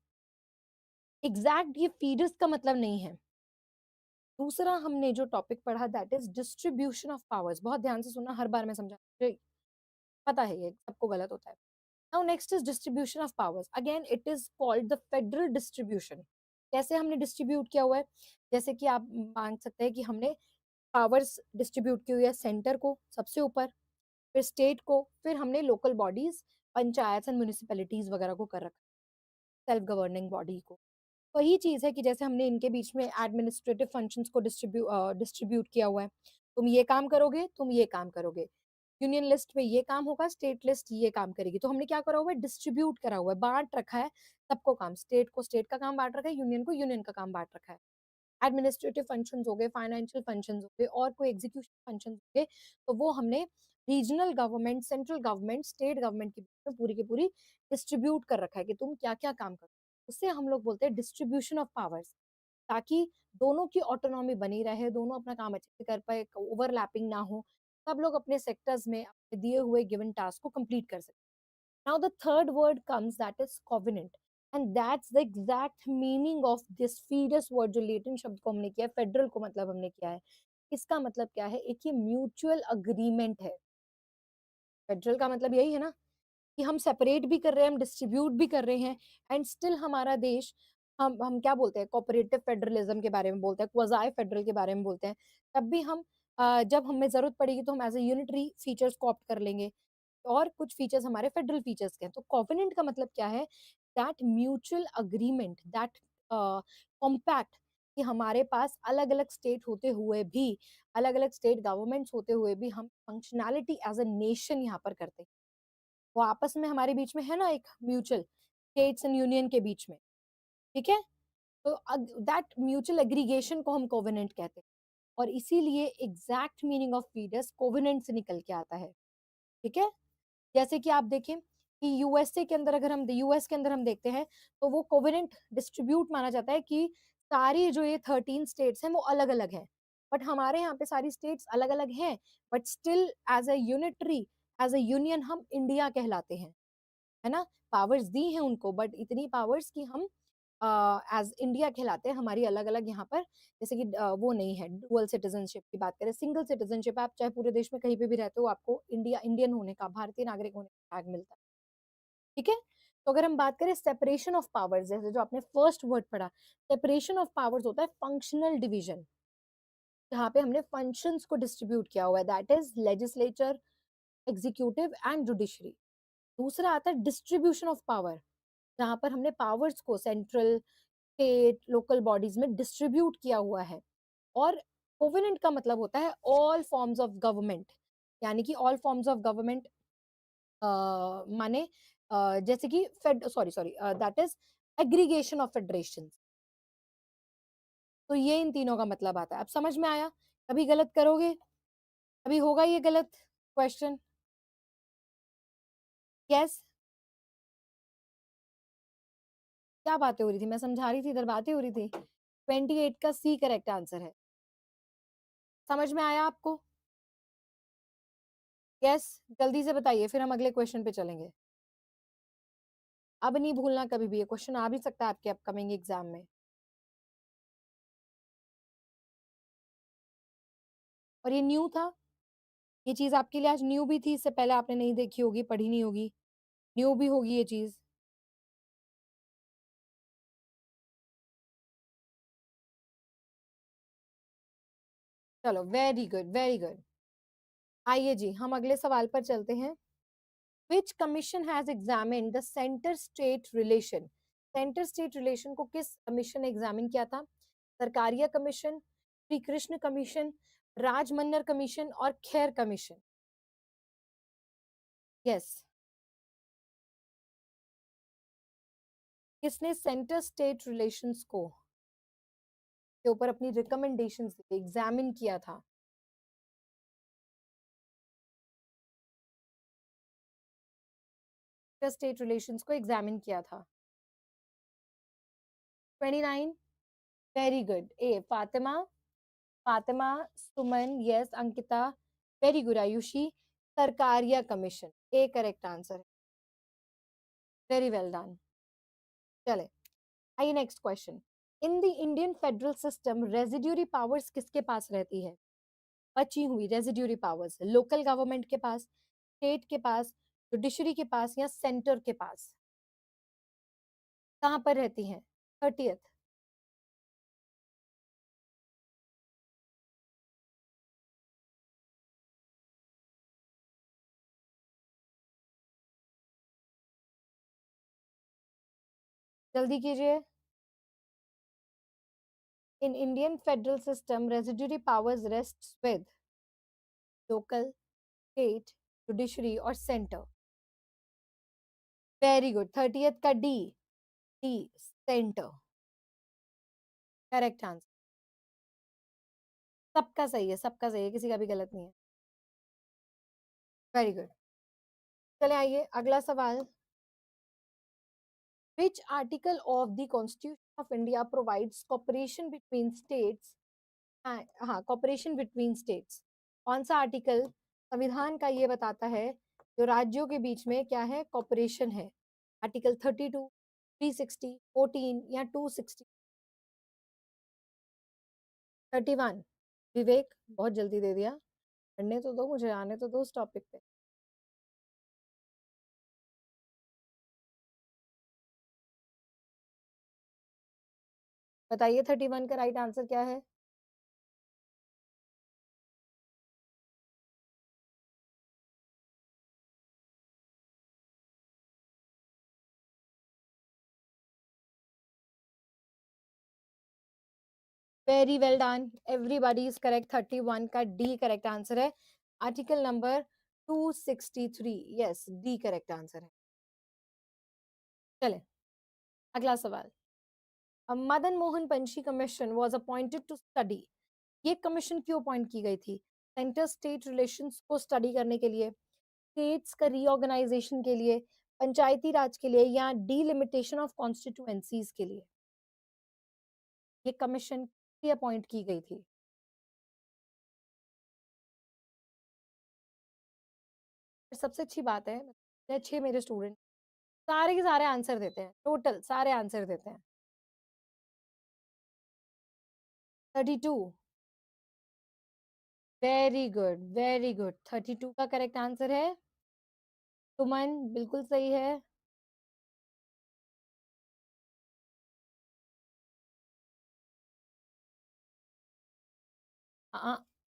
एग्जैक्ट ये फीडर्स का मतलब नहीं है। दूसरा हमने जो टॉपिक पढ़ा that is distribution of powers. बहुत ध्यान से सुनना, हर बार मैं समझा, मुझे पता है ये सबको गलत होता है। Now next is distribution of powers, again it is called the federal distribution. कैसे हमने डिस्ट्रीब्यूट किया हुआ है? जैसे कि आप मान सकते हैं कि हमने पावर्स डिस्ट्रीब्यूट की हुई है सेंटर को सबसे ऊपर, फिर स्टेट को, फिर हमने local bodies, panchayat and municipalities वगैरह को कर रखा, सेल्फ गवर्निंग बॉडी को। वही चीज है कि जैसे हमने इनके बीच में एडमिनिस्ट्रेटिव फंक्शंस को डिस्ट्रीब्यूट किया हुआ है। तुम ये काम करोगे, तुम ये काम करोगे, यूनियन लिस्ट में ये काम होगा, स्टेट लिस्ट ये काम करेगी। तो हमने क्या करा हुआ है, डिस्ट्रीब्यूट करा हुआ है, बांट रखा है सबको काम। स्टेट को स्टेट का काम बांट रखा है, यूनियन को यूनियन का काम बांट रखा है। एडमिनिस्ट्रेटिव फंक्शंस हो गए, फाइनेंशियल फंक्शंस हो गए, और कोई एग्जीक्यूशन फंक्शंस हो गए, तो वो हमने regional government, central government, state government के बीच में पूरी की पूरी डिस्ट्रीब्यूट कर रखा है कि तुम क्या क्या काम करो। उससे हम लोग बोलते हैं डिस्ट्रीब्यूशन ऑफ पावर्स, ताकि दोनों की ऑटोनॉमी बनी रहे, दोनों अपना काम अच्छे से कर पाए, ओवरलैपिंग ना हो, सब लोग अपने सेक्टर्स में अपने दिए हुए गिवन टास्क को कंप्लीट कर सकें। Now the third word comes, that is covenant, and that's the exact meaning of this fetus word जो लेटिन शब्द को हमने किया है, फेडरल को मतलब हमने किया है। इसका मतलब क्या है? एक ये म्यूचुअल अग्रीमेंट है। फेडरल का मतलब यही है ना कि हम सेपरेट भी कर रहे हैं, हम डिस्ट्रीब्यूट भी कर रहे हैं, एंड स्टिल हमारा देश, हम क्या बोलते हैं, कोऑपरेटिव फेडरलिज्म के बारे में बोलते हैं, क्वाज़ाई फेडरल के बारे में बोलते हैं, तब भी हम जब हमें ज़रूरत पड़ेगी तो हम एज़ अ यूनिटरी फीचर्स को ऑप्ट कर लेंगे, और कुछ फीचर्स हमारे फेडरल फीचर्स के हैं। तो कोवेनेंट का मतलब क्या है? That mutual agreement, that compact, कि हमारे पास अलग-अलग स्टेट होते हुए भी, अलग-अलग स्टेट गवर्नमेंट्स होते हुए भी हम फंक्शनैलिटी एज़ अ नेशन यहाँ पर करते हैं। वो आपस में हमारे बीच में है ना एक म्यूचुअल, स्टेट्स एंड यूनियन के बीच में, ठीक है? तो दैट म्यूचुअल एग्रीगेशन को हम कोवेनेंट कहते हैं, और इसीलिए exact meaning of feeders covenant से निकल के आता है, ठीक है? जैसे कि आप देखें कि यूएसए के अंदर, अगर हम यूएस के अंदर हम देखते हैं, तो वो कोवेनेंट डिस्ट्रीब्यूट माना जाता है कि सारी जो ये 13 स्टेट्स हैं वो अलग-अलग हैं। बट हमारे यहाँ पे सारी स्टेट्स अलग-अलग हैं, but still as a unitary, as a union हम इंडिया कहलाते हैं, है ना? पावर्स दी हैं उनको, बट इतनी पावर्स कि हम एज़ इंडिया कहलाते हैं, हमारी अलग-अलग यहाँ पर, जैसे कि वो नहीं है, डुअल सिटिज़नशिप की बात करें, सिंगल सिटिज़नशिप, आप चाहे पूरे देश में कहीं पे भी रहते हो, आपको इंडियन होने का, भारतीय नागरिक होने का टैग मिलता है, ठीक है? तो अगर हम बात करें सेपरेशन ऑफ पावर्स, जैसे जो आपने फर्स्ट वर्ड पढ़ा, सेपरेशन ऑफ पावर्स होता है फंक्शनल डिवीजन, जहाँ पे हमने फंक्शंस को डिस्ट्रीब्यूट किया हुआ है, that is legislature, executive and judiciary. दूसरा आता है डिस्ट्रीब्यूशन ऑफ पावर, जहाँ पर हमने पावर्स को सेंट्रल, स्टेट, लोकल बॉडीज में डिस्ट्रीब्यूट किया हुआ है। और कोवेनेंट का मतलब होता है ऑल फॉर्म्स ऑफ गवर्नमेंट, यानी कि ऑल फॉर्म्स ऑफ गवर्नमेंट, माने जैसे कि fed sorry sorry that is aggregation of federation. तो ये इन तीनों का मतलब आता है। अब समझ में आया? कभी गलत करोगे, कभी होगा ये गलत क्वेश्चन? यस। क्या बातें हो रही थी? मैं समझा रही थी, इधर बातें हो रही थी। 28 का सी करेक्ट आंसर है। समझ में आया आपको? यस, जल्दी से बताइए, फिर हम अगले क्वेश्चन पे चलेंगे। अब नहीं भूलना कभी भी, ये क्वेश्चन आ भी सकता है आपके अपकमिंग एग्जाम में। और ये न्यू था, ये चीज आपके लिए आज न्यू भी थी, इससे पहले आपने नहीं देखी होगी, पढ़ी नहीं होगी, न्यू भी होगी ये चीज। चलो, वेरी गुड, वेरी गुड। आइए जी, हम अगले सवाल पर चलते हैं। Which commission has examined the centre state relation? Centre state relation को किस कमीशन ने एग्जामिन किया था? Sarkaria commission, Shri Krishna commission, Rajamannar commission और खेर कमीशन। यस। किसने सेंटर स्टेट रिलेशंस को के ऊपर अपनी रिकमेंडेशंस एग्जामिन किया था? स्टेट रिलेशंस को एग्जामिन किया था। 29। Very good, A Fatima, Fatima, Suman, yes, Ankita, very good Ayushi, Sarkaria commission, A correct answer. Very well done. चले, आइए next question. In the Indian federal system residuary powers किसके पास रहती है? बची हुई रेजिड्यूरी पावर्स, लोकल गवर्नमेंट के पास, स्टेट के पास, जुडिशरी के पास, या सेंटर के पास? कहाँ पर रहती हैं? 30th। जल्दी कीजिए। In Indian federal system residuary powers rests with local, state, judiciary और सेंटर। वेरी गुड, 30th का D, D centre, correct answer. सबका सही है, सबका सही है, किसी का भी गलत नहीं है। Very good. चले आइए अगला सवाल। Which article of the Constitution of India provides cooperation between states? हाँ, cooperation between states। कौन सा आर्टिकल संविधान का ये बताता है जो राज्यों के बीच में क्या है, कॉपरेशन है? आर्टिकल 32, 360, 14 या 260? 31। विवेक, बहुत जल्दी दे दिया, पढ़ने तो दो, मुझे आने तो दो उस टॉपिक पे। बताइए 31 का राइट आंसर क्या है? Very well done, everybody is correct. 31 का डी करेक्ट आंसर है। Article number 263, yes D correct answer है। चले अगला सवाल। Madan Mohan Punchhi commission was appointed to study. ये कमीशन क्यों अपॉइंट की गई थी? सेंटर स्टेट रिलेशंस को स्टडी करने के लिए, स्टेट्स का रीऑर्गेनाइजेशन के लिए, पंचायती राज के लिए, या डीलिमिटेशन ऑफ कॉन्स्टिट्यूएंसीज के लिए? ये कमीशन की अपॉइंट की गई थी? सबसे अच्छी बात है, अच्छे मेरे स्टूडेंट सारे के सारे आंसर देते हैं, टोटल सारे आंसर देते हैं। 32, वेरी गुड वेरी गुड। 32 का करेक्ट आंसर है। सुमन बिल्कुल सही है।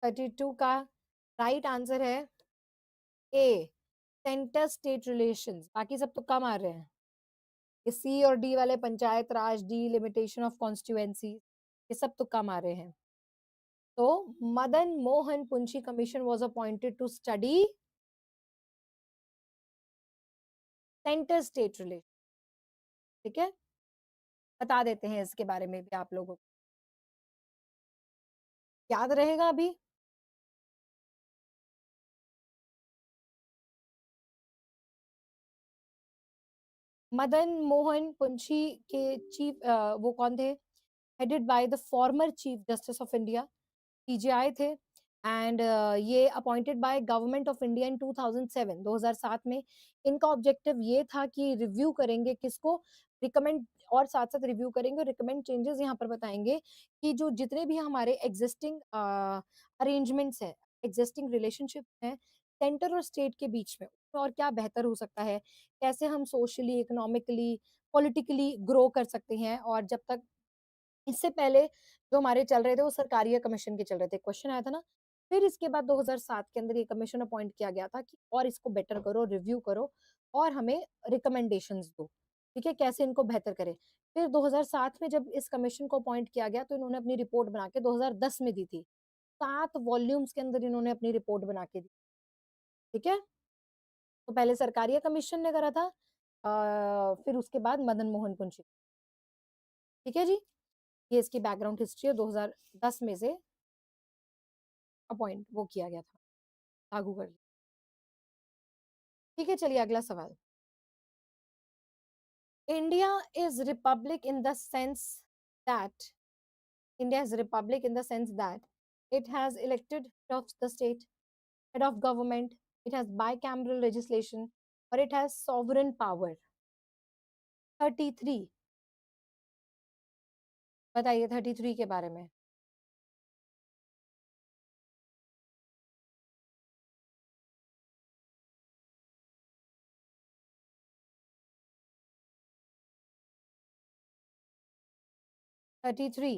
32 का राइट आंसर है ए, सेंटर स्टेट रिलेशंस। बाकी सब तो कम आ रहे हैं। ये सी और डी वाले panchayat raj, delimitation of constituency, ये सब तो कम आ रहे हैं। तो Madan Mohan Punchhi commission was appointed to study centre state relation. ठीक है, बता देते हैं इसके बारे में भी आप लोगों को, याद रहेगा अभी। मदन मोहन पुंछी के चीफ वो कौन थे? Headed by the former chief justice of India, PGI थे। एंड ये appointed by government of India इन 2007, 2007 में। इनका ऑब्जेक्टिव ये था कि रिव्यू करेंगे किसको, रिकमेंड, और साथ साथ रिव्यू करेंगे, रिकमेंड चेंजेस यहाँ पर बताएंगे कि जो जितने भी हमारे एग्जिस्टिंग अरेंजमेंट्स हैं, एग्जिस्टिंग रिलेशनशिप हैं सेंटर और स्टेट के बीच में, और क्या बेहतर हो सकता है, कैसे हम सोशली, इकोनॉमिकली, पॉलिटिकली ग्रो कर सकते हैं। और जब तक इससे पहले जो हमारे चल रहे थे वो सरकारिया कमीशन के चल रहे थे, क्वेश्चन आया था ना। फिर इसके बाद 2007 के अंदर ये कमीशन अपॉइंट किया गया था कि और इसको बेटर करो, रिव्यू करो और हमें रिकमेंडेशंस दो, ठीक है, कैसे इनको बेहतर करें। फिर 2007 में जब इस कमीशन को अपॉइंट किया गया तो इन्होंने अपनी रिपोर्ट बना के 2010 में दी थी। 7 वॉल्यूम्स के अंदर इन्होंने अपनी रिपोर्ट बना के दी। ठीक है, तो पहले सरकारिया कमीशन ने करा था, फिर उसके बाद मदन मोहन पुंछी। ठीक है जी, ये इसकी बैकग्राउंड हिस्ट्री है। 2010 में से अपॉइंट वो किया गया था, लागू कर दिया। ठीक है, चलिए अगला सवाल। India is Republic in the sense that, India is Republic in the sense that it has elected head of the state, head of government, it has bicameral legislation, or it has sovereign power। 33, बताइए 33 के बारे में। 33,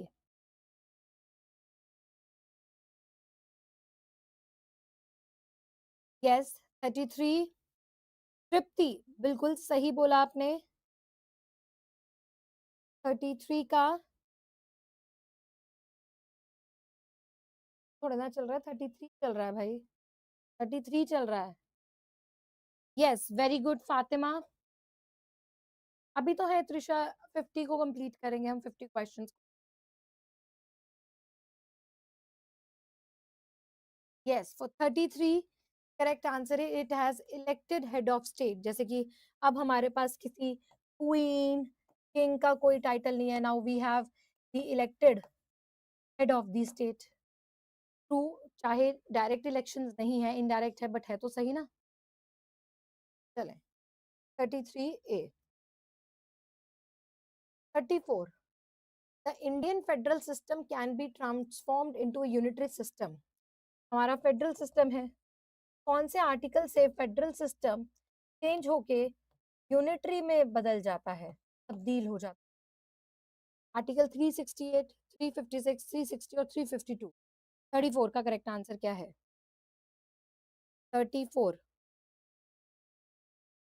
यस 33, तृप्ति बिल्कुल सही बोला आपने। 33 का थोड़ा ना चल रहा है, 33 चल रहा है भाई, 33 चल रहा है। Yes very good Fatima. अभी तो है त्रिशा, 50 को कंप्लीट करेंगे हम, 50 questions. Yes for 33 correct answer है it has elected head of state. जैसे कि अब हमारे पास किसी क्वीन, किंग का कोई टाइटल नहीं है, now we have the elected head of the state. True, चाहे डायरेक्ट इलेक्शंस नहीं है, इनडायरेक्ट है, बट है तो सही ना। चलें 33 ए। 34, the Indian federal system can be transformed into a unitary system. हमारा फेडरल सिस्टम है, कौन से आर्टिकल से फेडरल सिस्टम चेंज होके यूनिटरी में बदल जाता है, तब्दील हो जाता आर्टिकल 368, 356, 360 और 352। 34 का करेक्ट आंसर क्या है? 34।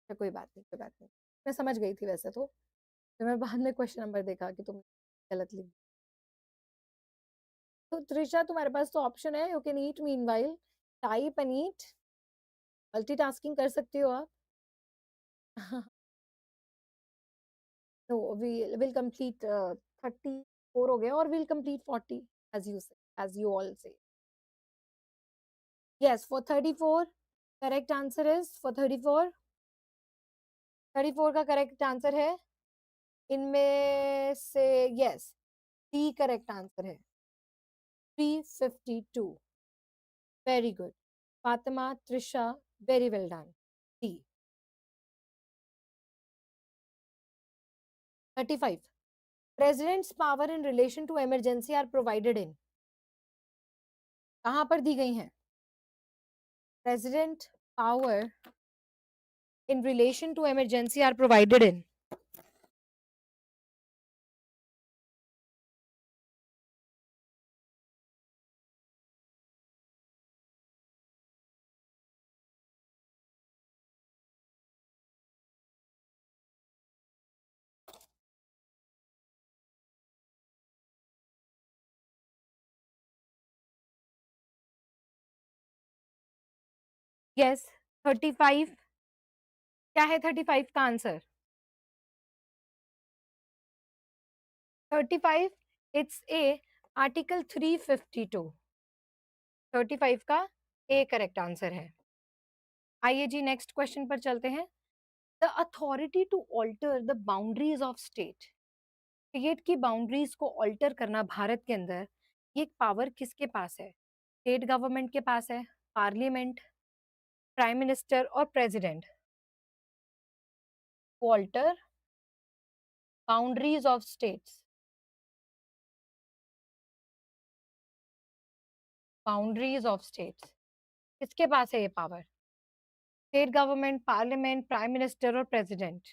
कोई बात नहीं, कोई बात नहीं, मैं समझ गई थी वैसे तो मैं बाद में क्वेश्चन नंबर देखा कि तुम गलत लिख। तो त्रिशा तुम्हारे पास तो ऑप्शन है, you can eat meanwhile, type and eat, multitasking कर सकती हो आप। तो विल कंप्लीट 34 हो गया और will complete 40 as you say, as you all say. Yes, for 34 correct answer is for 34, 34 का करेक्ट आंसर है इनमें से, यस, डी करेक्ट आंसर है 352। Very good Fatima, Trisha, very well done. D. 35, president's power in relation to emergency are provided in, कहां पर दी गई हैं? President power in relation to emergency are provided in, yes 35 क्या है? 35 का आंसर 35, इट्स ए आर्टिकल 352। 35 का ए करेक्ट आंसर है। आइए जी नेक्स्ट क्वेश्चन पर चलते हैं। The authority to alter the boundaries of state, state की बाउंड्रीज को ऑल्टर करना भारत के अंदर, ये पावर किसके पास है? स्टेट गवर्नमेंट के पास है, पार्लियामेंट, प्राइम मिनिस्टर और president. Alter boundaries of states, boundaries of states किसके पास है ये power? State government, parliament, prime minister और प्रेसिडेंट।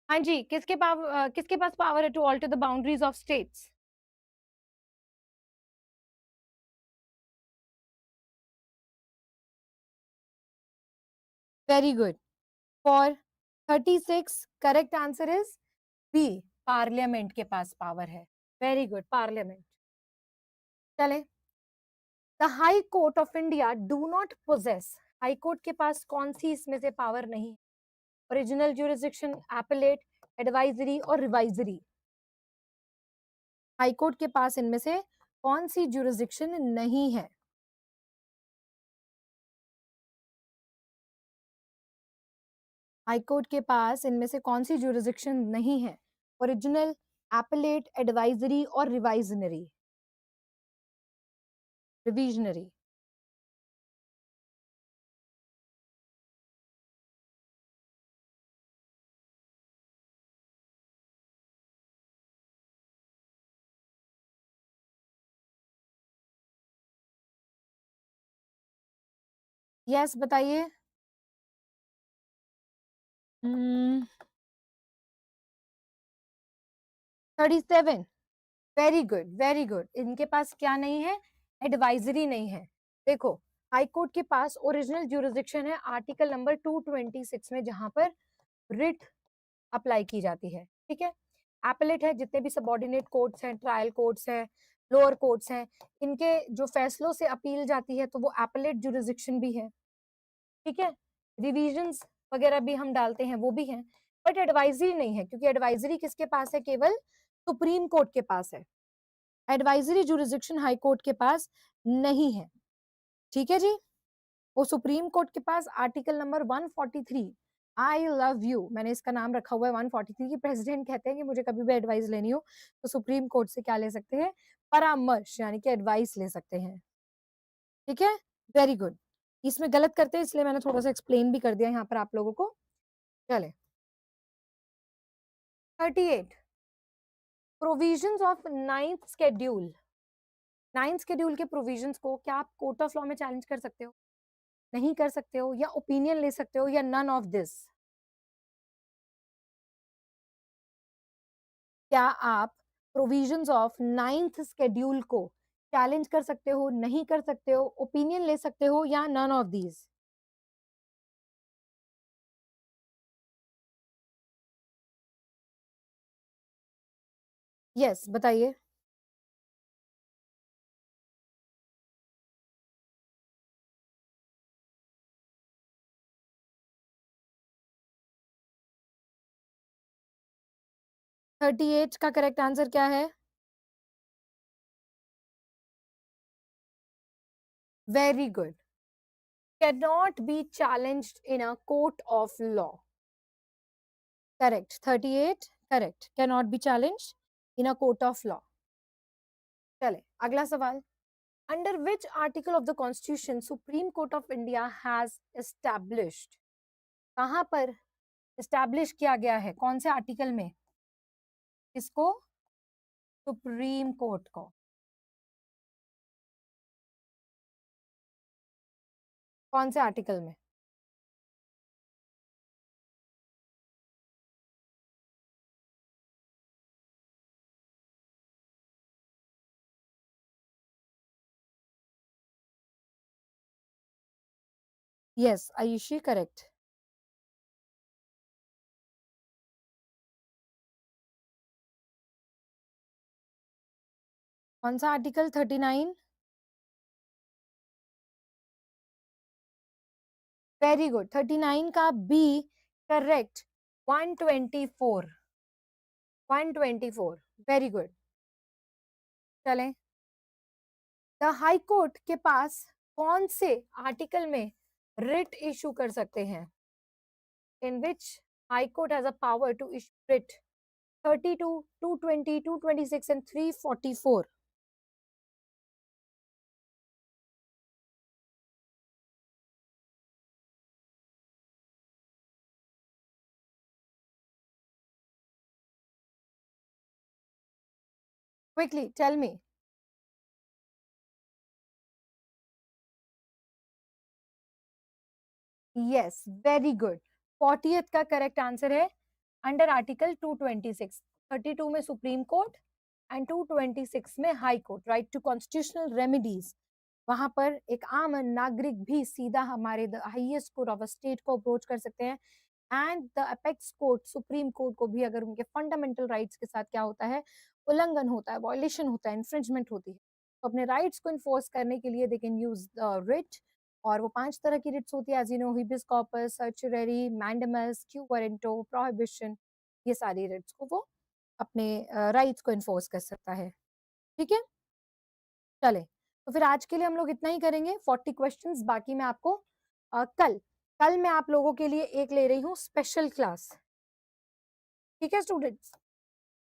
हाँ जी, किसके पास पावर है to alter the boundaries of states? Very good. For 36 correct answer is B, parliament के पास पावर है। Very good, parliament. चले, the high court of India do not possess, high court के पास कौन सी इसमें से पावर नहीं? ओरिजिनल ज्यूरिसडिक्शन, एपेलेट, एडवाइजरी और रिवाइजरी। हाई कोर्ट के पास इनमें से कौन सी ज्यूरिसडिक्शन नहीं है? हाई कोर्ट के पास इनमें से कौन सी ज्यूरिसडिक्शन नहीं है? ओरिजिनल, एपेलेट, एडवाइजरी और रिवाइजनरी, रिविजनरी। यस बताइए। 37, वेरी गुड, वेरी गुड। इनके पास क्या नहीं है? एडवाइजरी नहीं है। देखो, हाई कोर्ट के पास ओरिजिनल ज्यूरिसडिक्शन है आर्टिकल नंबर 226 में, जहां पर रिट अप्लाई की जाती है, ठीक है। एपेलेट है, जितने भी सबऑर्डिनेट कोर्ट्स हैं, ट्रायल कोर्ट्स हैं, लोअर कोर्ट्स हैं, इनके जो फैसलों से अपील जाती है तो वो एपेलेट ज्यूरिसडिक्शन भी है, ठीक है। रिवीजन्स वगैरह भी हम डालते हैं, वो भी हैं, बट एडवाइजरी नहीं है, क्योंकि एडवाइजरी किसके पास है? केवल सुप्रीम कोर्ट के पास है। एडवाइजरी जुरिस्डिक्शन हाई कोर्ट के पास नहीं है, ठीक है जी। वो सुप्रीम कोर्ट के पास article number 143, I love you, मैंने इसका नाम रखा हुआ है 143 की। प्रेसिडेंट कहते हैं कि मुझे कभी भी एडवाइस लेनी हो तो सुप्रीम कोर्ट से क्या ले सकते हैं? परामर्श, यानी कि एडवाइस ले सकते हैं, ठीक है। Very good. इसमें गलत करते हैं, इसलिए मैंने थोड़ा सा एक्सप्लेन भी कर दिया यहाँ पर आप लोगों को। चले, 38 provisions of ninth schedule. Ninth schedule के प्रोविजंस को क्या आप कोर्ट ऑफ लॉ में चैलेंज कर सकते हो? नहीं कर सकते हो, या ओपिनियन ले सकते हो, या नन ऑफ दिस? क्या आप प्रोविजंस ऑफ नाइन्थ शेड्यूल को चैलेंज कर सकते हो, नहीं कर सकते हो, ओपिनियन ले सकते हो, या नन ऑफ दीज? यस, बताइए। थर्टी एट का करेक्ट आंसर क्या है? Very good. Can be challenged in a court of law. Correct, 38 correct, can not be challenged in a court of law. चले अगला सवाल। Under which article of the constitution supreme court of India has established? कहां पर एस्टैब्लिश किया गया है, कौन से आर्टिकल में? इसको, सुप्रीम कोर्ट को। कौन से आर्टिकल में? Yes Ayushi, correct. कौन सा आर्टिकल? 39। वेरी गुड, 39 का बी करेक्ट। 124, 124, very good. चलें, द हाई कोर्ट के पास कौन से आर्टिकल में रिट इशू कर सकते हैं? In which high court has a power to issue writ? 32, 220, 226 and 344। Quickly tell me. Yes, very good. 40th का करेक्ट आंसर है अंडर आर्टिकल 226। 32 में सुप्रीम कोर्ट एंड 226 में high court, right to constitutional remedies. वहां पर एक आम नागरिक भी सीधा हमारे the highest court of state को अप्रोच कर सकते हैं, and the apex court supreme court को भी, अगर उनके फंडामेंटल राइट्स के साथ क्या होता है, उल्लंघन होता है, वायलेशन होता है, इन्फ्रिंजमेंट होती है, तो अपने राइट्स को इन्फोर्स करने के लिए they can use the writ. और वो 5 तरह की रिट्स होती है, as you know, habeas corpus, certiorari, mandamus, quo warranto, prohibition. ये सारी रिट्स को वो अपने राइट्स को इन्फोर्स कर सकता है। ठीक है, चले, तो फिर आज के लिए हम लोग इतना ही करेंगे, 40 क्वेश्चंस। बाकी मैं आपको कल कल मैं आप लोगों के लिए एक ले रही हूँ स्पेशल क्लास। ठीक है स्टूडेंट्स,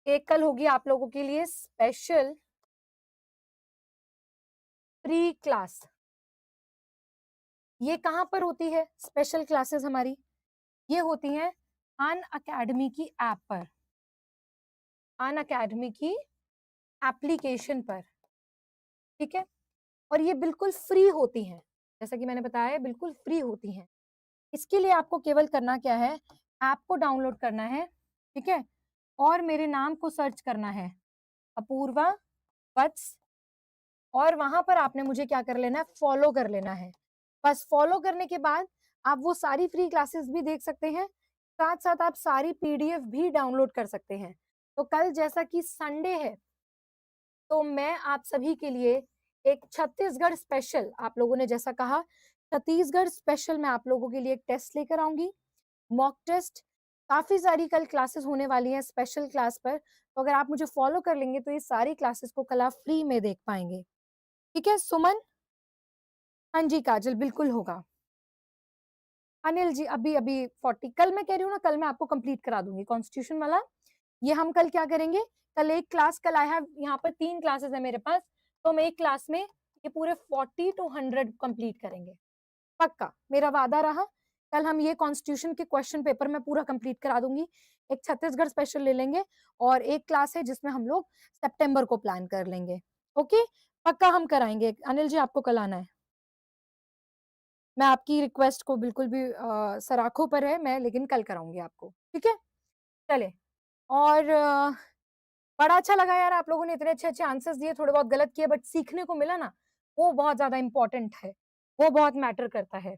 एक कल होगी आप लोगों के लिए स्पेशल प्री क्लास। ये कहाँ पर होती है स्पेशल क्लासेस हमारी? ये होती हैं अन अकेडमी की ऐप पर, अन अकेडमी की एप्लीकेशन पर। ठीक है, और ये बिल्कुल फ्री होती हैं, जैसा कि मैंने बताया बिल्कुल फ्री होती हैं। इसके लिए आपको केवल करना क्या है, ऐप को डाउनलोड करना है, ठीक है, और मेरे नाम को सर्च करना है, अपूर्वा वत्स, और वहां पर आपने मुझे क्या कर लेना है, फॉलो कर लेना है। बस फॉलो करने के बाद आप वो सारी फ्री क्लासेस भी देख सकते हैं, साथ साथ आप सारी पीडीएफ भी डाउनलोड कर सकते हैं। तो कल जैसा कि संडे है, तो मैं आप सभी के लिए एक छत्तीसगढ़ स्पेशल, आप लोगों ने जैसा कहा, छत्तीसगढ़ स्पेशल मैं आप लोगों के लिए एक टेस्ट लेकर आऊंगी, मॉक टेस्ट। काफी सारी कल क्लासेस होने वाली हैं स्पेशल क्लास पर, तो अगर आप मुझे फॉलो कर लेंगे तो ये सारी क्लासेस को कल आप फ्री में देख पाएंगे। ठीक है सुमन? हाँ जी काजल, बिल्कुल होगा। अनिल जी, अभी अभी 40 कल मैं कह रही हूँ ना, कल मैं आपको कंप्लीट करा दूंगी कॉन्स्टिट्यूशन वाला। ये हम कल क्या करेंगे, कल एक क्लास, कल आई हैव यहाँ पर 3 क्लासेस है मेरे पास, तो हम एक क्लास में ये पूरे 40 to 100 कंप्लीट करेंगे, पक्का मेरा वादा रहा। कल हम ये कॉन्स्टिट्यूशन के क्वेश्चन पेपर मैं पूरा कंप्लीट करा दूंगी। एक छत्तीसगढ़ स्पेशल ले लेंगे और एक क्लास है जिसमें हम लोग सितंबर को प्लान कर लेंगे। ओके, पक्का हम कराएंगे। अनिल जी आपको कल आना है। मैं आपकी रिक्वेस्ट को बिल्कुल भी सराखों पर है मैं, लेकिन कल कराऊंगी आपको, ठीक है? चले। और बड़ा अच्छा लगा यार, आप लोगों ने इतने अच्छे-अच्छे आंसर्स दिए, थोड़े बहुत गलत किए बट सीखने को मिला ना, वो बहुत ज़्यादा इम्पोर्टेंट है, वो बहुत मैटर करता है,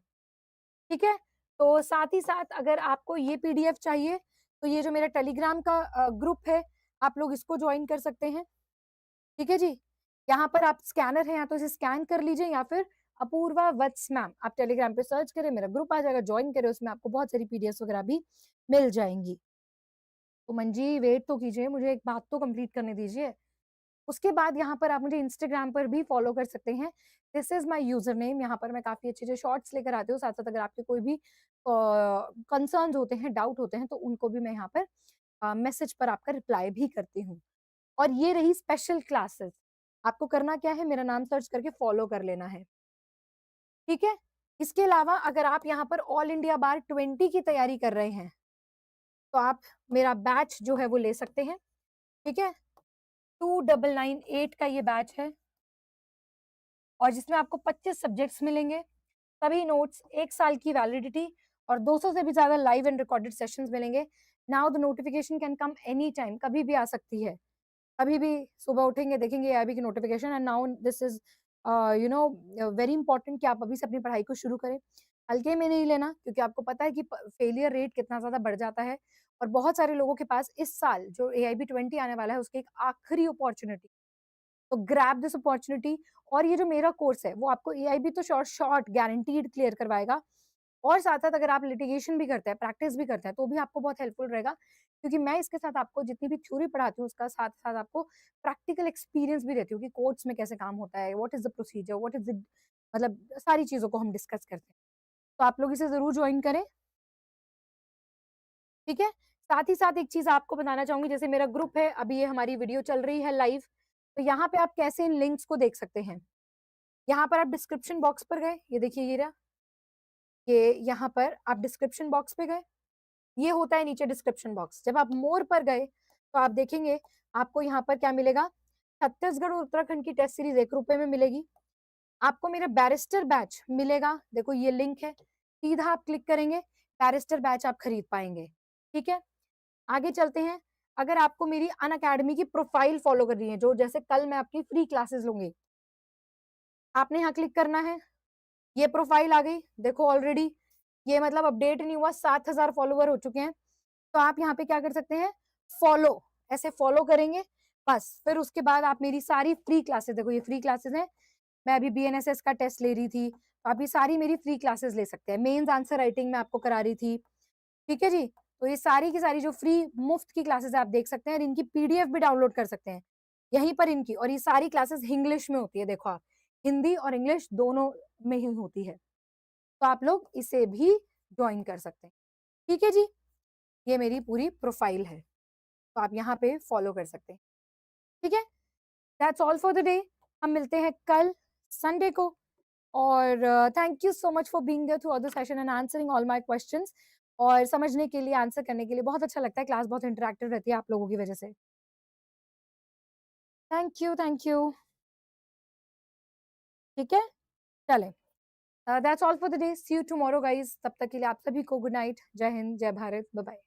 ठीक है? तो साथ ही साथ अगर आपको ये पीडीएफ चाहिए, तो ये जो मेरा टेलीग्राम का ग्रुप है, आप लोग इसको जॉइन कर सकते हैं, ठीक है जी? यहाँ पर आप स्कैनर है, या तो इसे स्कैन कर लीजिए या फिर अपूर्वा वत्स मैम, आप टेलीग्राम पे सर्च करें, मेरा ग्रुप आ जाएगा, जॉइन करें, उसमें आपको बहुत सारी पीडीएफ्स वगैरह भी मिल जाएँगी। तो मंजी वेट तो कीजिए, मुझे एक बात तो कंप्लीट करने दीजिए। उसके बाद यहाँ पर आप मुझे इंस्टाग्राम पर भी फॉलो कर सकते हैं। This is my user name, यहाँ पर मैं काफ़ी अच्छे-अच्छे शॉर्ट्स लेकर आती हूँ। साथ-साथ अगर आपके कोई भी कंसर्न्स होते हैं, डाउट होते हैं, तो उनको भी मैं यहाँ पर मैसेज पर आपका रिप्लाई भी करती हूँ। और ये रही स्पेशल क्लासेस। आपको करना क्या है, मेरा नाम सर्च करके फॉलो कर लेना है, ठीक है? इसके अलावा अगर आप यहाँ पर ऑल इंडिया बार 20 की तैयारी कर रहे हैं, तो आप मेरा बैच जो है वो ले सकते हैं, ठीक है? 2998 का ये बैच है और जिसमें आपको 25 सब्जेक्ट्स मिलेंगे, सभी नोट्स, 1 साल की वैलिडिटी और 200 से भी ज़्यादा लाइव एंड रिकॉर्डेड सेशंस मिलेंगे। Now the notification can come any time, कभी भी आ सकती है। कभी भी सुबह उठेंगे, देखेंगे एआईबी की notification and now this is you know very important कि आप अभी से अपनी पढ़ाई को शुरू करें। हल्के में नहीं लेना, क्योंकि आपको पता है कि प फेलियर रेट कितना ज़्यादा बढ़ जाता है और बहुत सारे लोगों के पास इस साल जो एआईबी 20 आने वाला है, उसकी एक आखिरी अपॉर्च्युनिटी, तो ग्रैब दिस अपॉर्च्युनिटी। और ये जो मेरा कोर्स है वो आपको एआईबी तो शॉर्ट शॉर्ट गारंटीड क्लियर करवाएगा और साथ-साथ अगर आप लिटिगेशन भी करते हैं, प्रैक्टिस भी करते हैं, तो भी आपको बहुत हेल्पफुल रहेगा, क्योंकि मैं इसके साथ आपको जितनी भी थ्योरी पढ़ाती हूँ, उसका साथ-साथ आपको प्रैक्टिकल एक्सपीरियंस भी देती हूँ कि कोर्ट्स में कैसे काम होता है, what is the procedure, what is the मतलब सारी चीज़ों को हम डिस्कस करते हैं। तो आप लोग इसे ज़रूर जॉइन करें, ठीक है? साथ ही साथ एक चीज़ आपको बताना चाहूँगी, जैसे मेरा ग्रुप है, अभी ये हमारी वीडियो चल रही है लाइव, तो यहाँ पे आप कैसे इन लिंक्स को देख सकते हैं। यहाँ पर आप डिस्क्रिप्शन बॉक्स पर गए, ये देखिए ये रहा, ये यहाँ पर आप डिस्क्रिप्शन बॉक्स पे गए, ये होता है नीचे डिस्क्रिप्शन बॉक्स। जब आप मोर पर गए, तो आप देखेंगे आपको यहाँ पर क्या मिलेगा, छत्तीसगढ़ और उत्तराखंड की टेस्ट सीरीज़ ₹1 में मिलेगी। आपको मेरा बैरिस्टर बैच मिलेगा, देखो ये लिंक है, सीधा आप क्लिक करेंगे, बैरिस्टर बैच आप खरीद पाएँगे, ठीक है? आगे चलते हैं, अगर आपको मेरी अनअकैडमी की प्रोफाइल फॉलो करनी है, जो जैसे कल मैं आपकी फ्री क्लासेस लूँगी, आपने यहाँ क्लिक करना है, ये प्रोफाइल आ गई, देखो ऑलरेडी ये मतलब अपडेट नहीं हुआ, 7,000 फॉलोवर हो चुके हैं। तो आप यहाँ पे क्या कर सकते हैं, फॉलो, ऐसे फॉलो करेंगे, बस फिर उसके बाद आप मेरी सारी फ्री क्लासेस, देखो ये फ्री क्लासेस हैं, मैं अभी बीएनएसएस का टेस्ट ले रही थी, तो आप ये सारी मेरी फ्री क्लासेस ले सकते हैं। मेंस आंसर राइटिंग मैं आपको करा रही थी, ठीक है जी? तो ये सारी की सारी जो फ्री मुफ्त की क्लासेस आप देख सकते हैं और इनकी पीडीएफ भी डाउनलोड कर सकते हैं, यहीं पर इनकी। और ये सारी क्लासेस इंग्लिश में होती है, देखो आप, हिंदी और इंग्लिश दोनों में ही होती है, तो आप लोग इसे भी जॉइन कर सकते हैं, ठीक है जी? ये मेरी पूरी प्रोफाइल है, तो आप यहाँ पे फॉलो कर सकते हैं, ठीक है? That's all for the day. हम मिलते हैं कल संडे को और thank you so much for being there through all the session and answering all my questions. और समझने के लिए, आंसर करने के लिए बहुत अच्छा लगता है, क्लास बहुत इंटरैक्टिव रहती है आप लोगों की वजह से। Thank you, thank you. ठीक है? चलें। That's all for the day. See you tomorrow guys. तब तक के लिए आप सभी को गुड नाइट। जय हिंद, जय भारत, बाय बाय।